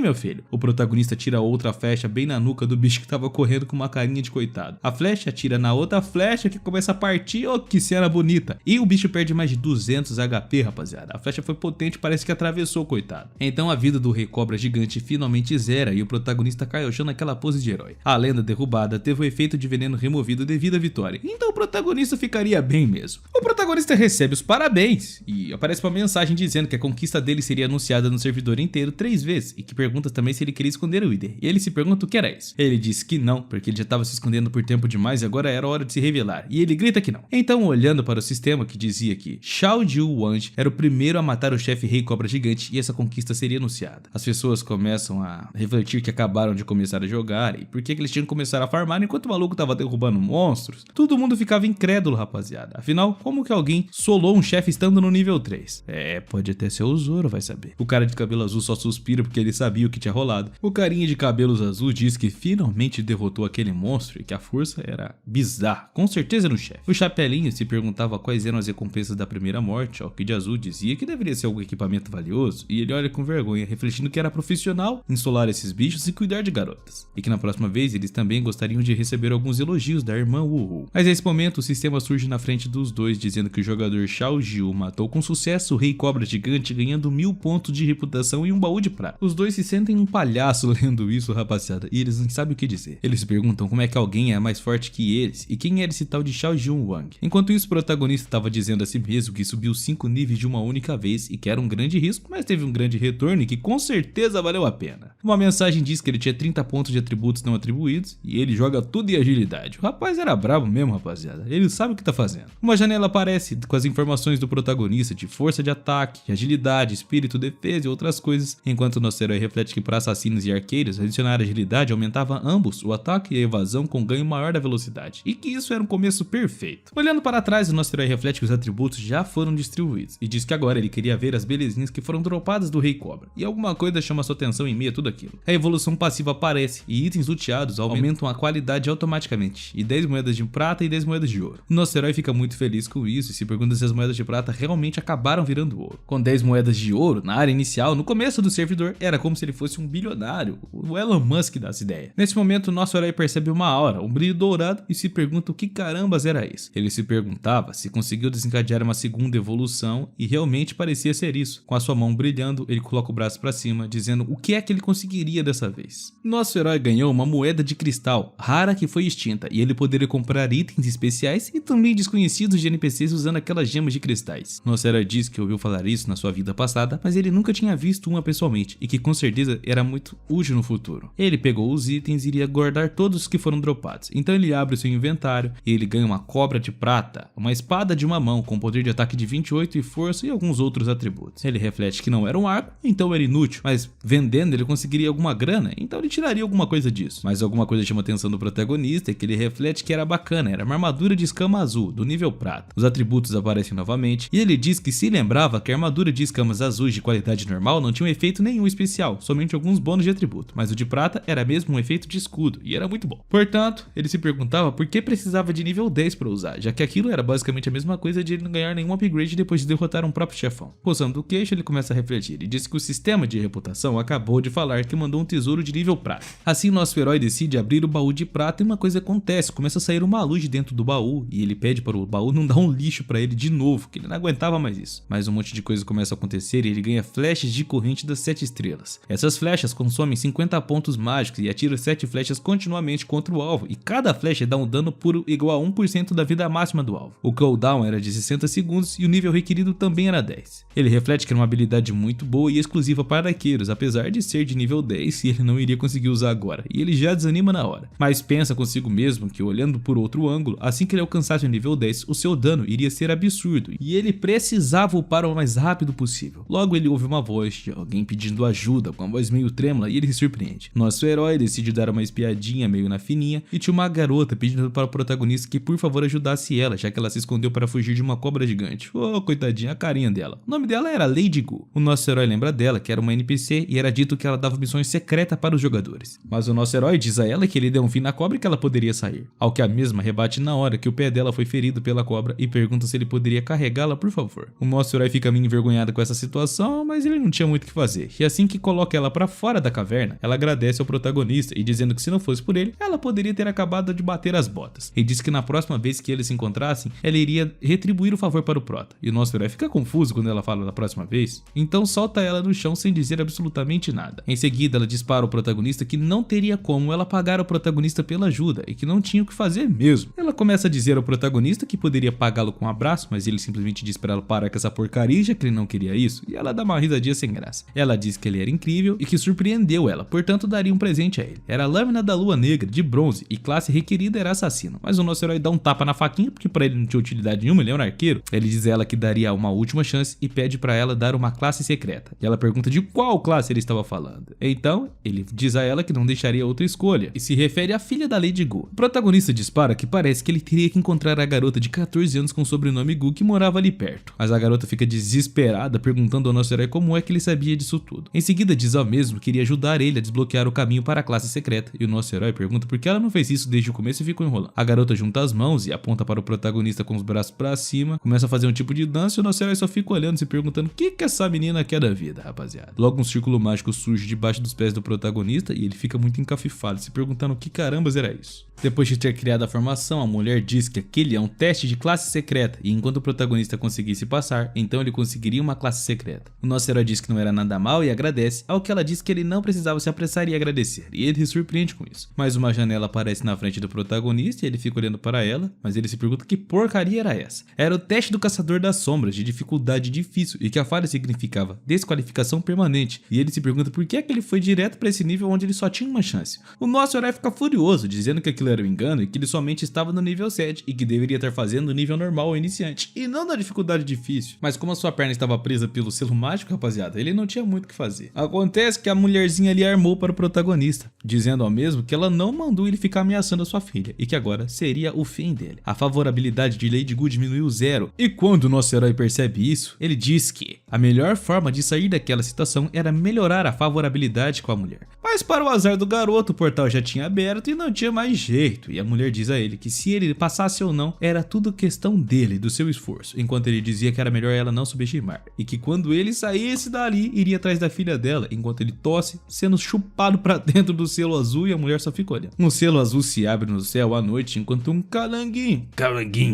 meu filho." O protagonista tira outra flecha bem na nuca do bicho que tava correndo com uma carinha de coitado. A flecha atira na outra flecha que começa a partir, oh, que cena bonita. E o bicho perde mais de 200 HP, rapaziada. A flecha foi potente, parece que atravessou o coitado. Então a vida do Rei Cobra Gigante finalmente zera e o protagonista cai ao chão naquela pose de herói. A lenda derrubada teve o efeito de veneno removido devido à vitória, então o protagonista ficaria bem mesmo. O protagonista recebe os parabéns e aparece uma mensagem dizendo que a conquista dele seria anunciada no servidor inteiro 3 vezes e que pergunta também se ele queria esconder o líder. E ele se pergunta o que era isso. Ele diz que não, porque ele já estava se escondendo por tempo demais e agora era hora de se revelar. E ele grita que não. Então, olhando para o sistema que dizia que Xiao Jiu Wang era o primeiro a matar o chefe Rei Cobra Gigante e essa conquista seria anunciada. As pessoas começam a refletir que acabaram de começar a jogar e por que eles tinham que começar a farmar enquanto o maluco estava derrubando monstros. Todo mundo ficava incrédulo, rapaziada. Afinal, como que alguém solou um chefe estando no nível 3? Pode até ser o Zoro, vai saber. O cara de cabelo azul só suspira porque ele sabia o que tinha rolado. O carinha de cabelos azul diz que finalmente derrotou aquele monstro e que a força era bizarra, com certeza no chefe. O chapelinho se perguntava quais eram as recompensas da primeira morte, ao que de azul dizia que deveria ser algum equipamento valioso, e ele olha com vergonha, refletindo que era profissional em solar esses bichos e cuidar de garotas, e que na próxima vez eles também gostariam de receber alguns elogios da irmã Uhu. Mas nesse momento o sistema surge na frente dos dois, dizendo que o jogador Xiao Jiu matou com sucesso o Rei Cobra Gigante, ganhando 1000 pontos de reputação e um baú de prata. Os dois se sentem um palhaço lendo isso, rapaziada, e eles não sabem o que dizer. Eles se perguntam como é que alguém é mais forte que eles e quem era esse tal de Xiao Jiu Wang. Enquanto isso, o protagonista estava dizendo a si mesmo que subiu 5 níveis de uma única vez e que era um grande risco, mas teve um grande retorno e que com certeza valeu a pena. Uma mensagem diz que ele tinha 30 pontos de atributos não atribuídos e ele joga tudo em agilidade. O rapaz era brabo mesmo, rapaziada. Ele sabe o que tá fazendo. Uma janela aparece com as informações do protagonista de força de ataque, de agilidade, espírito, defesa e outras coisas, enquanto o nosso herói reflete que para assassinos e arqueiros adicionar agilidade aumentava ambos o ataque e a evasão com ganho maior da velocidade, e que isso era um começo perfeito. Olhando para trás, o nosso herói reflete que os atributos já foram distribuídos e diz que agora ele queria ver as belezinhas que foram dropadas do Rei Cobra. e alguma coisa chama sua atenção em meio a tudo aquilo. A evolução passiva aparece e itens luteados aumentam a qualidade automaticamente, e 10 moedas de prata e 10 moedas de ouro. O nosso herói fica muito feliz com isso e se pergunta se as moedas de prata realmente acabaram virando ouro. Com 10 moedas de ouro, na área inicial, no começo do servidor, era como se ele fosse um bilionário, o Elon Musk dessa ideia. Nesse momento, o nosso herói percebe uma aura, um brilho dourado e se pergunta o que carambas era isso. Ele se perguntava se conseguiu desencadear uma segunda evolução e realmente parecia ser isso. Com a sua mão brilhando, ele coloca o braço para cima, dizendo o que é que ele conseguiria dessa vez. Nosso herói ganhou uma moeda de cristal, rara que foi extinta, e ele poderia comprar itens especiais e também desconhecidos de NPCs usando aquelas gemas de cristais. Nosso herói diz que ouviu falar isso na sua vida passada, mas ele nunca tinha visto uma pessoalmente e que com certeza era muito útil no futuro. Ele pegou os itens e iria guardar todos os que foram dropados. Então ele abre o seu inventário e ele ganha uma cobra de prata, uma espada de uma mão com poder de ataque de 28 e força e alguns outros atributos. Ele reflete que não era um arco, então era inútil, mas vendendo ele conseguiria alguma grana, então ele tiraria alguma coisa disso. Mas alguma coisa chama a atenção do protagonista e que ele reflete que era bacana, era uma armadura de escama azul, do nível prata. Os atributos aparecem novamente e ele diz que se lembrava que a armadura de escamas azuis de qualidade normal não tinha um efeito nenhum especial, somente alguns bônus de atributo, mas o de prata era mesmo um efeito de escudo e era muito bom. Portanto, ele se perguntava por que precisava de nível 10 para usar, já que aquilo era basicamente a mesma coisa de ele não ganhar nenhum upgrade depois de derrotar um próprio chefão. Coçando o queixo, ele começa a refletir e diz que o sistema de reputação acabou de falar que mandou um tesouro de nível prata. Assim, nosso herói decide abrir o baú de prata e uma coisa acontece, começa a sair uma luz de dentro do baú e ele pede para o baú não dar um lixo para ele de novo, que ele não aguentava mais isso. Mas um monte de coisa começa a acontecer e ele ganha flechas de corrente das 7 estrelas. Essas flechas consomem 50 pontos mágicos e atiram 7 flechas continuamente contra o alvo, e cada flecha dá um dano puro igual a 1% da vida máxima do alvo. O cooldown era de 60 segundos e o nível requerido também era 10. Ele reflete que era uma habilidade muito boa e exclusiva para arqueiros, apesar de ser de nível 10 e ele não iria conseguir usar agora, e ele já desanima na hora. Mas pensa consigo mesmo que, olhando por outro ângulo, assim que ele alcançasse o nível 10, o seu dano iria ser absurdo e ele precisava upar o mais rápido possível. Logo ele ouve uma voz de alguém pedindo ajuda, com a voz meio trêmula, e ele se surpreende. Nosso herói decide dar uma espiadinha meio na fininha e tinha uma garota pedindo para o protagonista que por favor ajudasse ela, já que ela se escondeu para fugir de uma cobra gigante. Oh, coitadinha, a carinha dela. O nome dela era Lady Gu. O nosso herói lembra dela, que era uma NPC e era dito que ela dava missões secretas para os jogadores. Mas o nosso herói diz a ela que ele deu um fim na cobra e que ela poderia sair. Ao que a mesma rebate na hora que o pé dela foi ferido pela cobra e pergunta se ele poderia carregá-la por favor. O nosso herói fica meio envergonhado com essa situação, mas ele não tinha muito o que fazer. E assim que coloca ela para fora da caverna, ela agradece ao protagonista e dizendo que se não fosse por ele, ela poderia ter acabado de bater as botas. E diz que na próxima vez que eles se encontrassem, ela iria retribuir o favor para o prota. E o nosso herói fica confuso quando ela fala da próxima vez, então solta ela no chão sem dizer absolutamente nada. Em seguida, ela diz para o protagonista que não teria como ela pagar o protagonista pela ajuda e que não tinha o que fazer mesmo. Ela começa a dizer ao protagonista que poderia pagá-lo com um abraço, mas ele simplesmente diz para ela parar com essa porcaria, já que ele não queria isso, e ela dá uma risadinha sem graça. Ela diz que ele era incrível e que surpreendeu ela, portanto daria um presente a ele. Era a lâmina da lua negra, de bronze, e classe requerida era assassino. Mas o nosso herói dá um tapa na faquinha, porque para ele não tinha utilidade nenhuma, ele é um arqueiro. Ele diz a ela que daria uma última chance e pede para ela dar uma classe secreta. E ela pergunta de qual classe ele estava falando. Então, ele diz a ela que não deixaria outra escolha, e se refere à filha da Lady Gu. O protagonista dispara que parece que ele teria que encontrar a garota de 14 anos com o sobrenome Gu que morava ali perto. Mas a garota fica desesperada, perguntando ao nosso herói como é que ele sabia disso tudo. Em seguida diz ao mesmo que iria ajudar ele a desbloquear o caminho para a classe secreta, e o nosso herói pergunta por que ela não fez isso desde o começo e ficou enrolando. A garota junta as mãos e aponta para o protagonista com os braços para cima, começa a fazer um tipo de dança e o nosso herói só fica olhando se perguntando o que essa menina quer da vida, rapaziada. Logo um círculo mágico surge debaixo dos pés do protagonista e ele fica muito encafifado, se perguntando o que carambas era isso. Depois de ter criado a formação, a mulher diz que aquele é um teste de classe secreta e enquanto o protagonista conseguisse passar, então ele conseguiria uma classe secreta. O nosso herói diz que não era nada mal e agradece, ao que ela diz que ele não precisava se apressar e agradecer, e ele se surpreende com isso. Mas uma janela aparece na frente do protagonista e ele fica olhando para ela, mas ele se pergunta que porcaria era essa. Era o teste do caçador das sombras, de dificuldade difícil, e que a falha significava desqualificação permanente, e ele se pergunta por que é que ele foi direto para esse nível onde ele só tinha uma chance. O nosso herói fica furioso, dizendo que aquilo era um engano e que ele somente estava no nível 7 e que deveria estar fazendo o nível normal ou iniciante, e não na dificuldade difícil. Mas como a sua perna estava presa pelo selo mágico, rapaziada, ele não tinha muito o que fazer. Acontece que a mulherzinha ali armou para o protagonista, dizendo ao mesmo que ela não mandou ele ficar ameaçando a sua filha, e que agora seria o fim dele. A favorabilidade de Lady Gu diminuiu 0, e quando o nosso herói percebe isso, ele diz que a melhor forma de sair daquela naquela situação era melhorar a favorabilidade com a mulher. Mas para o azar do garoto, o portal já tinha aberto e não tinha mais jeito, e a mulher diz a ele que se ele passasse ou não, era tudo questão dele, do seu esforço, enquanto ele dizia que era melhor ela não subestimar, e que quando ele saísse dali, iria atrás da filha dela, enquanto ele tosse, sendo chupado pra dentro do selo azul e a mulher só fica olhando. O selo azul se abre no céu à noite, enquanto um calanguinho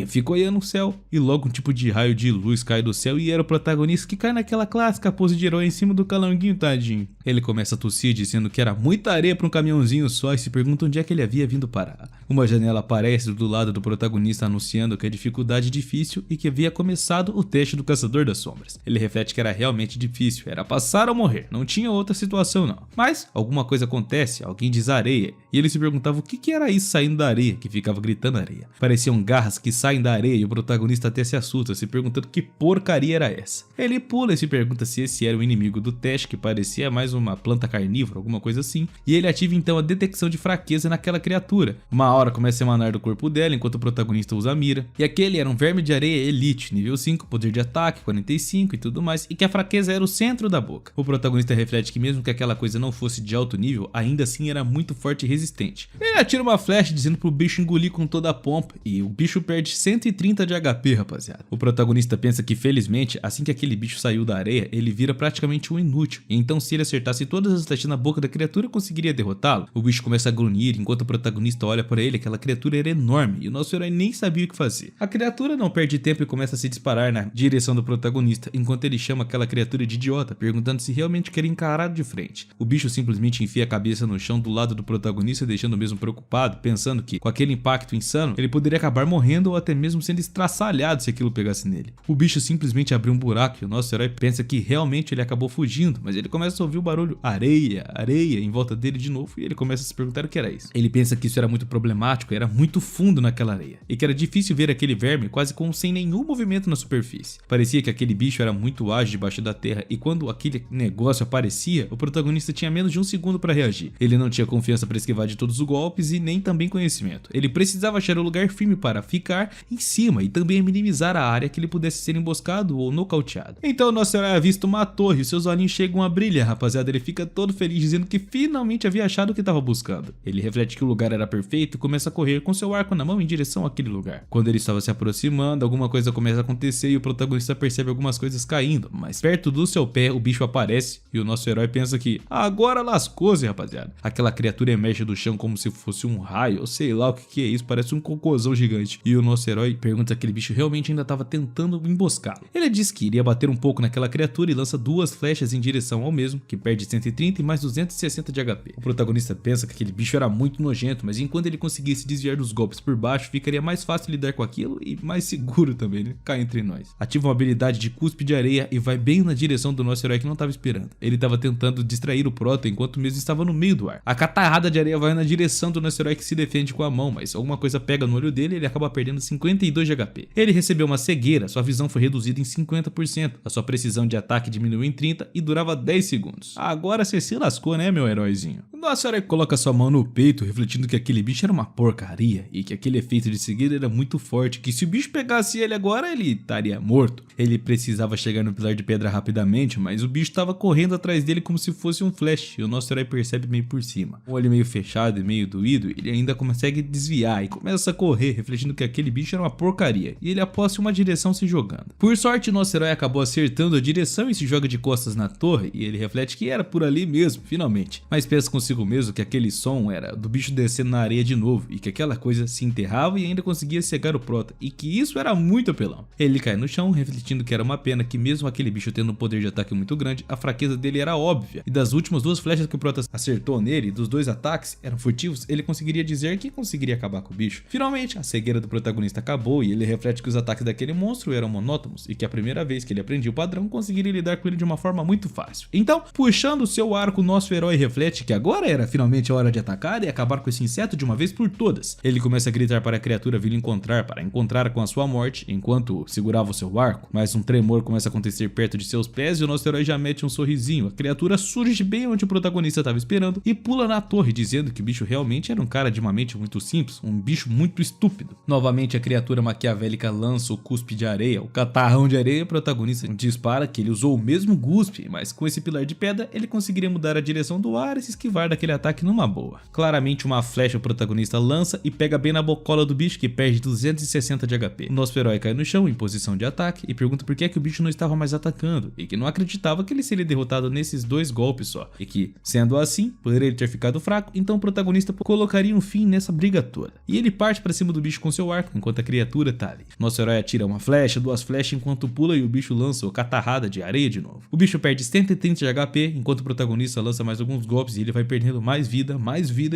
fica olhando o céu, e logo um tipo de raio de luz cai do céu e era o protagonista que cai naquela clássica pose de herói em cima do calanguinho, tadinho. Ele começa a tossir dizendo que era muita areia pra um caminhãozinho só e se pergunta onde é que ele havia vindo parar. Uma janela aparece do lado do protagonista anunciando que a dificuldade é difícil e que havia começado o teste do Caçador das Sombras. Ele reflete que era realmente difícil, era passar ou morrer, não tinha outra situação não. Mas alguma coisa acontece, alguém diz areia, e ele se perguntava o que era isso saindo da areia, que ficava gritando areia. Pareciam garras que saem da areia e o protagonista até se assusta, se perguntando que porcaria era essa. Ele pula e se pergunta se esse era o inimigo do teste, que parecia mais uma planta carnívora, alguma coisa assim, e ele ativa então a detecção de fraqueza naquela criatura. Uma aura começa a emanar do corpo dela enquanto o protagonista usa a mira, e aquele era um verme de areia elite, nível 5, poder de ataque 45 e tudo mais, e que a fraqueza era o centro da boca. O protagonista reflete que mesmo que aquela coisa não fosse de alto nível, ainda assim era muito forte e resistente. Ele atira uma flecha dizendo pro bicho engolir com toda a pompa, e o bicho perde 130 de HP, rapaziada. O protagonista pensa que felizmente, assim que aquele bicho saiu da areia, ele vira praticamente um inútil, e então se ele acertasse todas as flechas na boca da criatura, conseguiria derrotá-lo. O bicho começa a grunhir enquanto o protagonista olha para ele, aquela criatura era enorme, e o nosso herói nem sabia o que fazer. A criatura não perde tempo e começa a se disparar na direção do protagonista, enquanto ele chama aquela criatura de idiota, perguntando se realmente quer encarar de frente. O bicho simplesmente enfia a cabeça no chão do lado do protagonista, deixando o mesmo preocupado, pensando que, com aquele impacto insano, ele poderia acabar morrendo ou até mesmo sendo estraçalhado se aquilo pegasse nele. O bicho simplesmente abriu um buraco e o nosso herói pensa que realmente ele acabou fugindo, mas ele começa a ouvir o barulho areia, areia em volta dele de novo e ele começa a se perguntar o que era isso. Ele pensa que isso era muito problemático, era muito fundo naquela areia, e que era difícil ver aquele verme quase como sem nenhum movimento na superfície. Parecia que aquele bicho era muito ágil debaixo da terra e quando aquele negócio aparecia, o protagonista tinha menos de um segundo para reagir. Ele não tinha confiança para esquivar de todos os golpes e nem também conhecimento. Ele precisava achar um lugar firme para ficar em cima e também minimizar a área que ele pudesse ser emboscado ou nocauteado. Então nosso herói avista uma torre e seus olhinhos chegam a brilhar, rapaziada. Ele fica todo feliz dizendo que finalmente havia achado o que estava buscando. Ele reflete que o lugar era perfeito e começa a correr com seu arco na mão em direção àquele lugar. Quando ele estava se aproximando, alguma coisa começa a acontecer e o protagonista percebe algumas coisas caindo, mas perto do seu pé o bicho aparece e o nosso herói pensa que agora lascou-se, rapaziada. Aquela criatura emerge do chão como se fosse um raio, ou sei lá o que é isso, parece um cocôzão gigante. E o nosso herói pergunta se aquele bicho realmente ainda estava tentando emboscá-lo. Ele diz que iria bater um pouco naquela criatura e lança duas flechas em direção ao mesmo, que perde 130 e mais 260 de HP. O protagonista pensa que aquele bicho era muito nojento, mas enquanto ele conseguisse desviar dos golpes por baixo, ficaria mais fácil lidar com aquilo e mais seguro também, né? Cá entre nós. Ativa uma habilidade de cuspe de areia e vai bem na direção do nosso herói que não estava esperando. Ele estava tentando distrair o Prota enquanto mesmo estava no meio do ar. A catarrada de areia vai na direção do nosso herói que se defende com a mão, mas alguma coisa pega no olho dele e ele acaba perdendo 52 de HP. Ele recebeu uma cegueira, sua visão foi reduzida em 50%, a sua precisão de ataque diminuiu em 30 e durava 10 segundos. Agora você se lascou, né, meu heróizinho? Nosso herói coloca sua mão no peito, refletindo que aquele bicho era uma porcaria e que aquele efeito de cegueira era muito forte, que se o bicho pegasse ele agora, ele estaria morto. Ele precisava chegar no pilar de pedra rapidamente, mas o bicho estava correndo atrás dele como se fosse um flash, e o nosso herói percebe meio por cima. Com o olho meio fechado e meio doído, ele ainda consegue desviar e começa a correr, refletindo que aquele bicho era uma porcaria, e ele aposta em uma direção se jogando. Por sorte, nosso herói acabou acertando a direção e se joga de costas na torre, e ele reflete que era por ali mesmo, finalmente. Mas pensa consigo mesmo que aquele som era do bicho descendo na areia de novo, e que aquela coisa se enterrava e ainda conseguia cegar o Prota, e que isso era muito apelão. Ele cai no chão, refletindo que era uma pena que mesmo aquele bicho tendo um poder de ataque muito grande, a fraqueza dele era óbvia, e das últimas duas flechas que o Prota acertou nele, dos dois ataques, eram furtivos, ele conseguiria dizer que conseguiria acabar com o bicho. Finalmente, a cegueira do protagonista acabou e ele reflete que os ataques daquele monstro eram monótonos e que a primeira vez que ele aprendia o padrão, conseguiria lidar com ele de uma forma muito fácil. Então, puxando o seu arco, nosso herói reflete que agora agora era finalmente a hora de atacar e acabar com esse inseto de uma vez por todas. Ele começa a gritar para a criatura vir encontrar com a sua morte, enquanto segurava o seu arco, mas um tremor começa a acontecer perto de seus pés e o nosso herói já mete um sorrisinho. A criatura surge bem onde o protagonista estava esperando e pula na torre, dizendo que o bicho realmente era um cara de uma mente muito simples, um bicho muito estúpido. Novamente a criatura maquiavélica lança o cuspe de areia, o catarrão de areia, e o protagonista dispara que ele usou o mesmo cuspe, mas com esse pilar de pedra ele conseguiria mudar a direção do ar e se esquivar daquele ataque numa boa. Claramente uma flecha o protagonista lança e pega bem na bocola do bicho, que perde 260 de HP. O nosso herói cai no chão em posição de ataque e pergunta por que o bicho não estava mais atacando, e que não acreditava que ele seria derrotado nesses 2 golpes só, e que, sendo assim, por ele ter ficado fraco, então o protagonista colocaria um fim nessa briga toda. E ele parte para cima do bicho com seu arco, enquanto a criatura tá ali. Nosso herói atira uma flecha, 2 flechas enquanto pula e o bicho lança o catarrada de areia de novo. O bicho perde 130 de HP, enquanto o protagonista lança mais alguns golpes e ele vai perdendo mais vida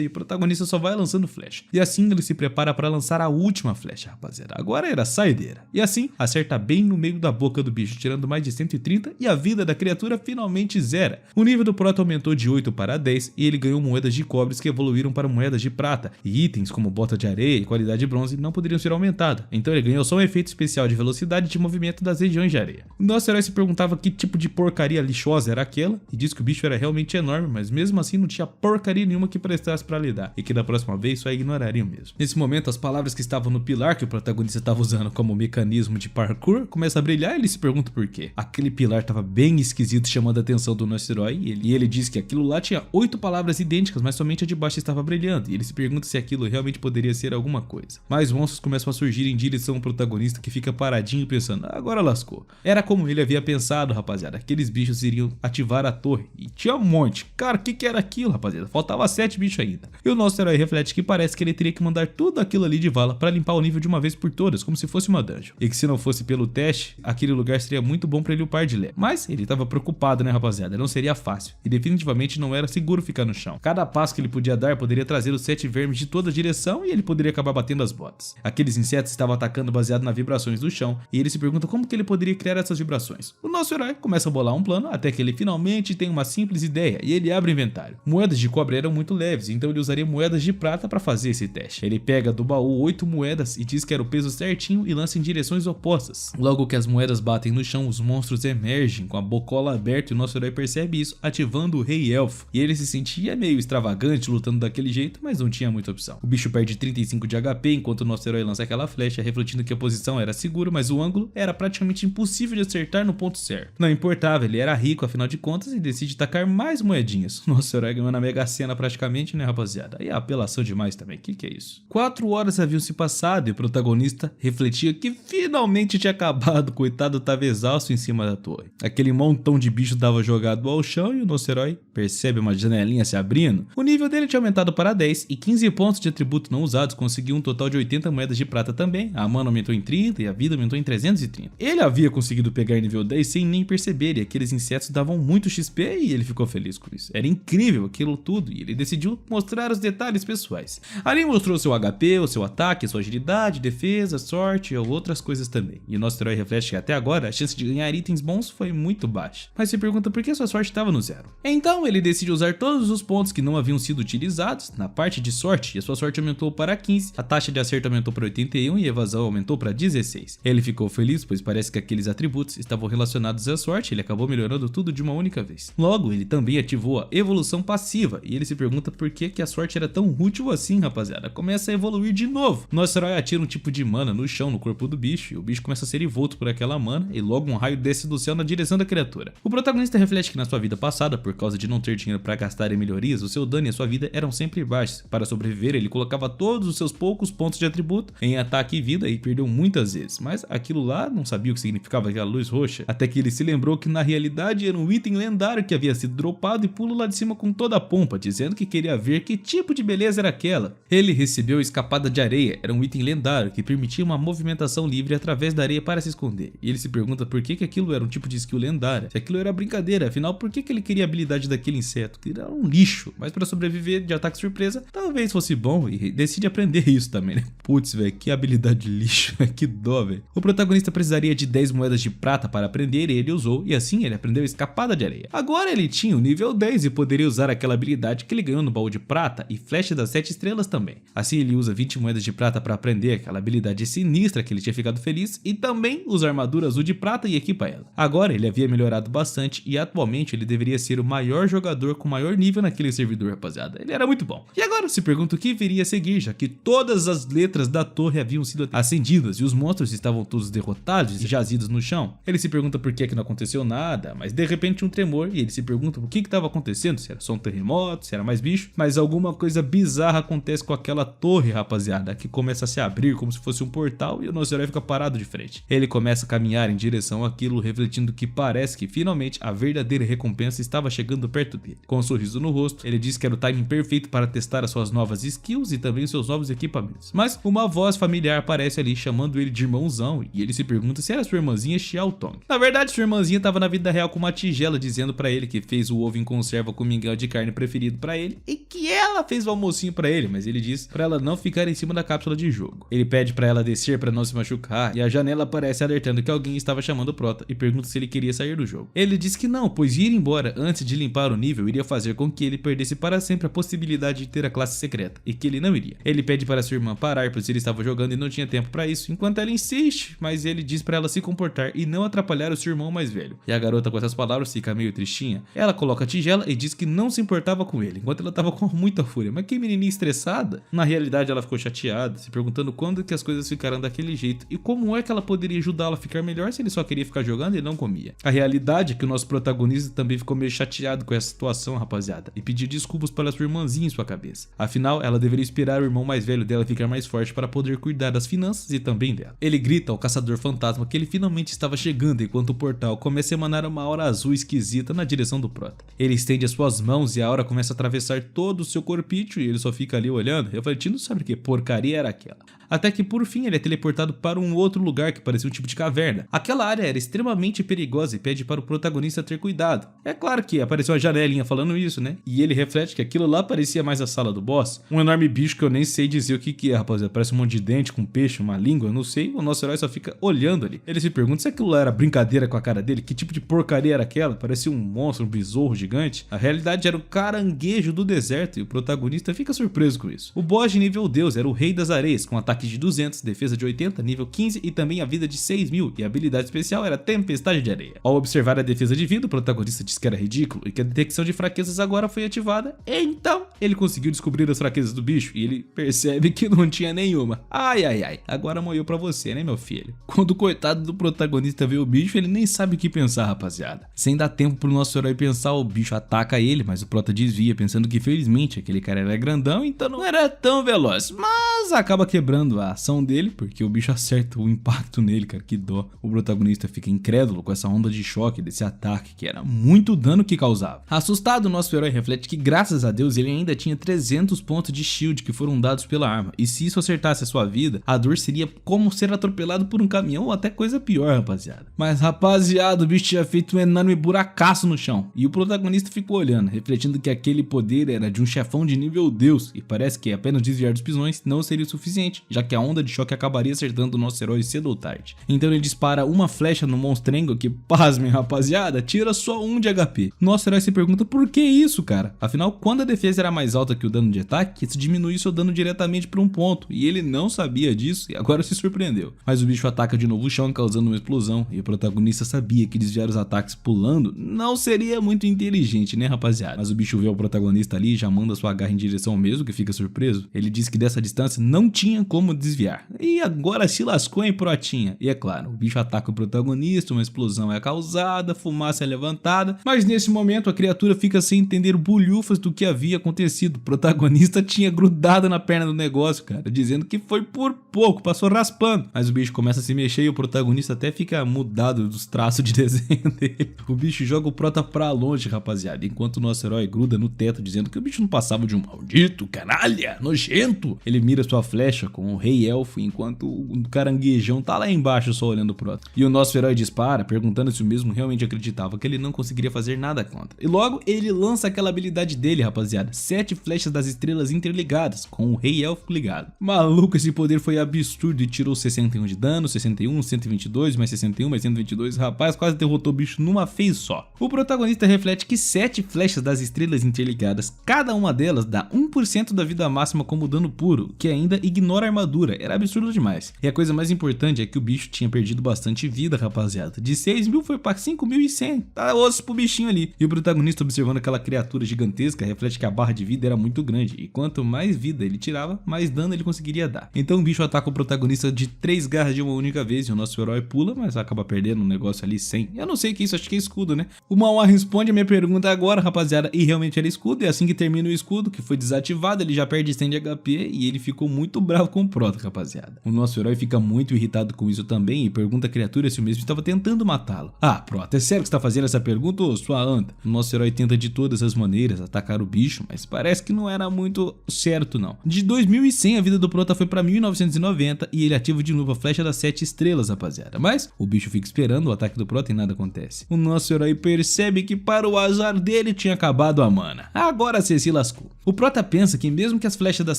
e o protagonista só vai lançando flecha. E assim ele se prepara para lançar a última flecha, rapaziada. Agora era saideira. E assim, acerta bem no meio da boca do bicho, tirando mais de 130 e a vida da criatura finalmente zera. O nível do proto aumentou de 8 para 10 e ele ganhou moedas de cobres que evoluíram para moedas de prata, e itens como bota de areia e qualidade de bronze não poderiam ser aumentados. Então ele ganhou só um efeito especial de velocidade de movimento das regiões de areia. O nosso herói se perguntava que tipo de porcaria lixosa era aquela e disse que o bicho era realmente enorme, mas mesmo assim não tinha porcaria nenhuma que prestasse para lidar e que da próxima vez só ignorariam mesmo. Nesse momento as palavras que estavam no pilar que o protagonista estava usando como mecanismo de parkour começam a brilhar e ele se pergunta por quê. Aquele pilar estava bem esquisito, chamando a atenção do nosso herói, e ele diz que aquilo lá tinha 8 palavras idênticas, mas somente a de baixo estava brilhando, e ele se pergunta se aquilo realmente poderia ser alguma coisa. Mais monstros começam a surgir em direção ao protagonista, que fica paradinho pensando, agora lascou. Era como ele havia pensado, rapaziada, aqueles bichos iriam ativar a torre, e tinha um monte. Cara, o que era aquilo, rapaziada? Faltava 7 bichos ainda. E o nosso herói reflete que parece que ele teria que mandar tudo aquilo ali de vala para limpar o nível de uma vez por todas, como se fosse uma dungeon. E que se não fosse pelo teste, aquele lugar seria muito bom para ele upar de leve. Mas ele estava preocupado, né, rapaziada? Não seria fácil. E definitivamente não era seguro ficar no chão. Cada passo que ele podia dar poderia trazer os 7 vermes de toda a direção e ele poderia acabar batendo as botas. Aqueles insetos estavam atacando baseado nas vibrações do chão e ele se pergunta como que ele poderia criar essas vibrações. O nosso herói começa a bolar um plano até que ele finalmente tem uma simples ideia e ele abre o inventário. Moedas de cobre eram muito leves, então ele usaria moedas de prata para fazer esse teste. Ele pega do baú 8 moedas e diz que era o peso certinho e lança em direções opostas. Logo que as moedas batem no chão, os monstros emergem com a bocola aberta e o nosso herói percebe isso, ativando o Rei Elfo. E ele se sentia meio extravagante lutando daquele jeito, mas não tinha muita opção. O bicho perde 35 de HP enquanto o nosso herói lança aquela flecha, refletindo que a posição era segura, mas o ângulo era praticamente impossível de acertar no ponto certo. Não importava, ele era rico afinal de contas e decide tacar mais moedinhas. Nosso herói ganhou na Mega Sena praticamente, né, rapaziada? Aí é apelação demais também, que é isso? 4 horas haviam se passado e o protagonista refletia que finalmente tinha acabado, coitado tava exausto em cima da torre. Aquele montão de bicho dava jogado ao chão e o nosso herói percebe uma janelinha se abrindo. O nível dele tinha aumentado para 10 e 15 pontos de atributo não usados, conseguiu um total de 80 moedas de prata também. A mana aumentou em 30 e a vida aumentou em 330. Ele havia conseguido pegar nível 10 sem nem perceber, e aqueles insetos davam muito XP e ele ficou feliz com isso. Era incrível aquilo tudo e ele decidiu mostrar os detalhes pessoais. Ali mostrou seu HP, o seu ataque, sua agilidade, defesa, sorte e outras coisas também. E o nosso herói reflete que até agora a chance de ganhar itens bons foi muito baixa. Mas se pergunta por que sua sorte estava no zero. Então ele decide usar todos os pontos que não haviam sido utilizados na parte de sorte e a sua sorte aumentou para 15, a taxa de acerto aumentou para 81 e a evasão aumentou para 16. Ele ficou feliz, pois parece que aqueles atributos estavam relacionados à sorte e ele acabou melhorando tudo de uma única vez. Logo, ele também ativou a evolução passiva e ele se pergunta por que a sorte era tão útil assim, rapaziada. Começa a evoluir de novo. Nosso herói atira um tipo de mana no chão, no corpo do bicho, e o bicho começa a ser envolto por aquela mana e logo um raio desce do céu na direção da criatura. O protagonista reflete que na sua vida passada, por causa de não ter dinheiro para gastar em melhorias, o seu dano e a sua vida eram sempre baixos. Para sobreviver, ele colocava todos os seus poucos pontos de atributo em ataque e vida e perdeu muitas vezes, mas aquilo lá não sabia o que significava aquela luz roxa, até que ele se lembrou que na realidade era um item lendário que havia sido dropado e pula lá de cima com toda a pompa, dizendo que queria ver que tipo de beleza era aquela. Ele recebeu a escapada de areia, era um item lendário que permitia uma movimentação livre através da areia para se esconder, e ele se pergunta por que aquilo era um tipo de skill lendária, se aquilo era brincadeira, afinal por que ele queria a habilidade daquele inseto, que era um lixo, mas para sobreviver de ataque surpresa, talvez fosse bom e decide aprender isso também, né? Putz, velho, que habilidade de lixo, que dó, velho. O protagonista precisaria de 10 moedas de prata para aprender e ele usou, e assim ele aprendeu a escapada de areia. Agora ele tinha o nível 10 e poderia usar aquela aquela habilidade que ele ganhou no baú de prata e flecha das 7 estrelas também. Assim ele usa 20 moedas de prata para aprender aquela habilidade sinistra que ele tinha ficado feliz e também usa a armadura azul de prata e equipa ela. Agora ele havia melhorado bastante e atualmente ele deveria ser o maior jogador com maior nível naquele servidor, rapaziada. Ele era muito bom. E agora se pergunta o que viria a seguir, já que todas as letras da torre haviam sido acendidas e os monstros estavam todos derrotados e jazidos no chão. Ele se pergunta por que não aconteceu nada, mas de repente um tremor e ele se pergunta o que estava acontecendo, se era só um terremoto, se era mais bicho, mas alguma coisa bizarra acontece com aquela torre, rapaziada, que começa a se abrir como se fosse um portal e o nosso herói fica parado de frente. Ele começa a caminhar em direção àquilo, refletindo que parece que finalmente a verdadeira recompensa estava chegando perto dele. Com um sorriso no rosto, ele diz que era o timing perfeito para testar as suas novas skills e também seus novos equipamentos. Mas uma voz familiar aparece ali chamando ele de irmãozão e ele se pergunta se era sua irmãzinha Xiao Tong. Na verdade, sua irmãzinha estava na vida real com uma tigela dizendo para ele que fez o ovo em conserva com mingau de carne preferido para ele e que ela fez o almocinho para ele, mas ele diz para ela não ficar em cima da cápsula de jogo. Ele pede para ela descer para não se machucar e a janela aparece alertando que alguém estava chamando o Prota e pergunta se ele queria sair do jogo. Ele diz que não, pois ir embora antes de limpar o nível iria fazer com que ele perdesse para sempre a possibilidade de ter a classe secreta e que ele não iria. Ele pede para sua irmã parar, pois ele estava jogando e não tinha tempo para isso, enquanto ela insiste, mas ele diz para ela se comportar e não atrapalhar o seu irmão mais velho. E a garota com essas palavras fica meio tristinha. Ela coloca a tigela e diz que não se importava com ele, enquanto ela estava com muita fúria. Mas que menininha estressada. Na realidade ela ficou chateada, se perguntando quando que as coisas ficaram daquele jeito e como é que ela poderia ajudá-la a ficar melhor se ele só queria ficar jogando e não comia. A realidade é que o nosso protagonista também ficou meio chateado com essa situação, rapaziada, e pediu desculpas para sua irmãzinha em sua cabeça. Afinal, ela deveria esperar o irmão mais velho dela ficar mais forte para poder cuidar das finanças e também dela. Ele grita ao caçador fantasma que ele finalmente estava chegando enquanto o portal começa a emanar uma aura azul esquisita na direção do Prota. Ele estende as suas mãos e a aura começa a atravessar todo o seu corpício e ele só fica ali olhando, refletindo sobre que porcaria era aquela. Até que por fim ele é teleportado para um outro lugar que parecia um tipo de caverna. Aquela área era extremamente perigosa e pede para o protagonista ter cuidado. É claro que apareceu a janelinha falando isso, né? E ele reflete que aquilo lá parecia mais a sala do boss. Um enorme bicho que eu nem sei dizer o que é, rapaziada. Parece um monte de dente com peixe, uma língua, eu não sei. O nosso herói só fica olhando ali. Ele se pergunta se aquilo lá era brincadeira com a cara dele. Que tipo de porcaria era aquela? Parecia um monstro, um besouro gigante. A realidade era o caranguejo do deserto e o protagonista fica surpreso com isso. O boss de nível Deus era o Rei das Areias, com ataque de 200, defesa de 80, nível 15 e também a vida de 6.000 e a habilidade especial era Tempestade de Areia. Ao observar a defesa de vida, o protagonista disse que era ridículo e que a detecção de fraquezas agora foi ativada, então ele conseguiu descobrir as fraquezas do bicho e ele percebe que não tinha nenhuma. Ai, agora moiou pra você, né, meu filho? Quando o coitado do protagonista vê o bicho, ele nem sabe o que pensar, rapaziada. Sem dar tempo pro nosso herói pensar, o bicho ataca ele, mas o prota desvia, pensando que felizmente aquele cara era grandão, então não era tão veloz, mas acaba quebrando a ação dele, porque o bicho acerta o impacto nele, cara, que dó. O protagonista fica incrédulo com essa onda de choque desse ataque, que era muito dano que causava. Assustado, o nosso herói reflete que graças a Deus ele ainda tinha 300 pontos de shield que foram dados pela arma, e se isso acertasse a sua vida, a dor seria como ser atropelado por um caminhão ou até coisa pior, rapaziada. Mas rapaziada, o bicho tinha feito um enorme buracaço no chão, e o protagonista ficou olhando, refletindo que aquele poder era de um chefão de nível Deus, e parece que apenas desviar dos pisões não seria o suficiente, já que a onda de choque acabaria acertando o nosso herói cedo ou tarde. Então ele dispara uma flecha no monstrengo que, pasmem rapaziada, tira só 1 de HP. Nosso herói se pergunta por que isso, cara? Afinal, quando a defesa era mais alta que o dano de ataque, isso diminui seu dano diretamente por um ponto, e ele não sabia disso e agora se surpreendeu. Mas o bicho ataca de novo o chão, causando uma explosão, e o protagonista sabia que desviar os ataques pulando não seria muito inteligente, né, rapaziada? Mas o bicho vê o protagonista ali e já manda sua garra em direção ao mesmo, que fica surpreso. Ele diz que dessa distância não tinha como desviar. E agora se lascou em protinha. E é claro, o bicho ataca o protagonista, uma explosão é causada, fumaça é levantada, mas nesse momento a criatura fica sem entender bulhufas do que havia acontecido. O protagonista tinha grudado na perna do negócio, cara, dizendo que foi por pouco, passou raspando. Mas o bicho começa a se mexer e o protagonista até fica mudado dos traços de desenho dele. O bicho joga o prota pra longe, rapaziada, enquanto o nosso herói gruda no teto, dizendo que o bicho não passava de um maldito, canalha, nojento. Ele mira sua flecha com um rei elfo, enquanto o caranguejão tá lá embaixo só olhando o Prota. E o nosso herói dispara, perguntando se o mesmo realmente acreditava que ele não conseguiria fazer nada contra. E logo ele lança aquela habilidade dele, rapaziada, 7 flechas das estrelas interligadas, com o rei elfo ligado. Maluco, esse poder foi absurdo e tirou 61 de dano, 61, 122, mais 61, mais 122, rapaz, quase derrotou o bicho numa vez só. O protagonista reflete que 7 flechas das estrelas interligadas, cada uma delas dá 1% da vida máxima como dano puro, que ainda ignora a armadura, era absurdo demais. E a coisa mais importante é que o bicho tinha perdido bastante vida, rapaziada, de 6.000 foi pra 5.100, tá osso pro bichinho ali. E o protagonista, observando aquela criatura gigantesca, reflete que a barra de vida era muito grande, e quanto mais vida ele tirava, mais dano ele conseguiria dar. Então o bicho ataca o protagonista de 3 garras de uma única vez, e o nosso herói pula, mas acaba perdendo um negócio ali sem. Eu não sei o que é isso, acho que é escudo, né? O Mauá responde a minha pergunta agora, rapaziada, e realmente era escudo, e assim que termina o escudo, que foi desativado, ele já perde 100 de HP, e ele ficou muito bravo com o Prota, rapaziada. O nosso herói fica muito irritado com isso também, e pergunta à criatura se o mesmo estava tentando matá-lo. Ah, Prota, é sério que você tá fazendo essa pergunta, ô sua anta? O nosso herói tenta de todas as maneiras atacar o bicho, mas parece que não era muito certo não. De 2100 a vida do Prota foi pra 1990 e ele ativa de novo a flecha das 7 estrelas, rapaziada. Mas o bicho fica esperando o ataque do Prota e nada acontece. O nosso herói percebe que para o azar dele tinha acabado a mana. Agora você se lascou. O Prota pensa que mesmo que as flechas das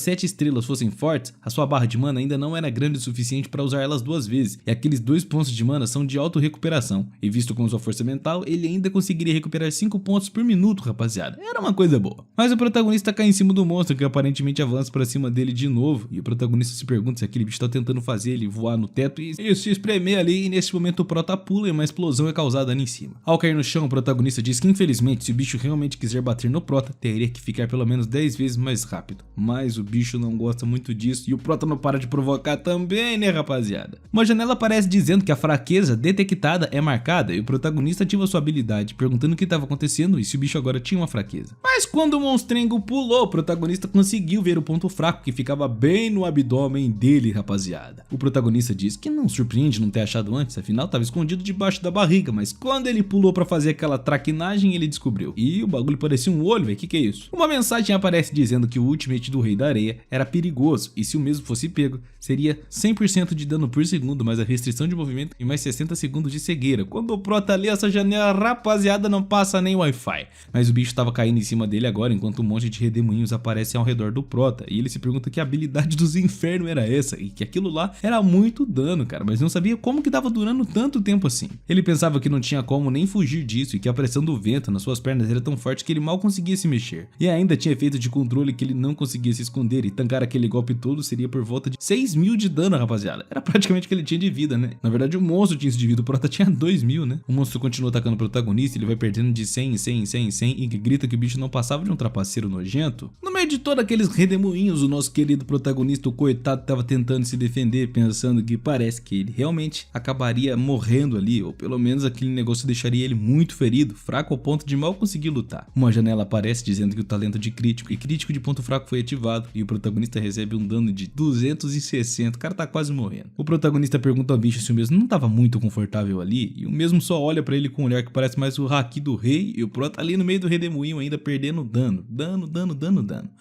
7 estrelas fossem fortes, a sua barra de mana ainda não era grande o suficiente para usar elas 2 vezes, e aqueles 2 pontos de mana são de auto-recuperação, e visto com sua força mental, ele ainda conseguiria recuperar 5 pontos por minuto, rapaziada. Era uma coisa boa. Mas o protagonista cai em cima do monstro, que aparentemente avança para cima dele de novo, e o protagonista se pergunta se aquele bicho tá tentando fazer ele voar no teto e se espremer ali, e nesse momento o Prota pula e uma explosão é causada ali em cima. Ao cair no chão, o protagonista diz que infelizmente, se o bicho realmente quiser bater no Prota, teria que ficar pelo menos 10 vezes mais rápido. Mas o bicho não gosta muito disso, e o Prota não para de provocar também, né, rapaziada? Uma janela aparece dizendo que a fraqueza detectada é marcada, e o protagonista ativa sua habilidade, perguntando o que estava acontecendo e se o bicho agora tinha uma fraqueza. Mas quando o monstrengo pulou, o protagonista conseguiu ver o ponto fraco que ficava bem no abdômen dele, rapaziada. O protagonista diz que não surpreende não ter achado antes, afinal estava escondido debaixo da barriga, mas quando ele pulou para fazer aquela traquinagem, ele descobriu. E o bagulho parecia um olho, velho, que é isso? Uma mensagem aparece dizendo que o ultimate do Rei da Areia era perigoso, e se o mesmo fosse pego, seria 100% de dano por segundo, mais a restrição de movimento e mais 60 segundos de cegueira. Quando o Prota lê essa janela, rapaziada, não passa nem Wi-Fi. Mas o bicho estava caindo em cima dele agora, enquanto um monte de redemoinhos aparecem ao redor do Prota, e ele se pergunta que habilidade dos infernos era essa, e que aquilo lá era muito dano, cara, mas não sabia como que tava durando tanto tempo assim. Ele pensava que não tinha como nem fugir disso, e que a pressão do vento nas suas pernas era tão forte que ele mal conseguia se mexer. E ainda tinha efeito de controle que ele não conseguia se esconder, e tancar aquele golpe todo seria por volta de 6.000 de dano, rapaziada. Era praticamente o que ele tinha de vida, né? Na verdade o monstro tinha isso de vida, o Prota tinha 2.000, né? O monstro continua atacando o protagonista, ele vai perdendo de 100 em 100 em 100 em 100, e grita que o bicho não passava de um trapaceiro nojento. No meio de todos aqueles redemoinhos, o nosso querido protagonista, o coitado, estava tentando se defender, pensando que parece que ele realmente acabaria morrendo ali, ou pelo menos aquele negócio deixaria ele muito ferido, fraco ao ponto de mal conseguir lutar. Uma janela aparece dizendo que o talento de crítico e crítico de ponto fraco foi ativado, e o protagonista recebe um dano de 260, o cara tá quase morrendo. O protagonista pergunta ao bicho se o mesmo não tava muito confortável ali, e o mesmo só olha pra ele com um olhar que parece mais o haki do rei, e o Prota ali no meio do redemoinho ainda perdendo dano.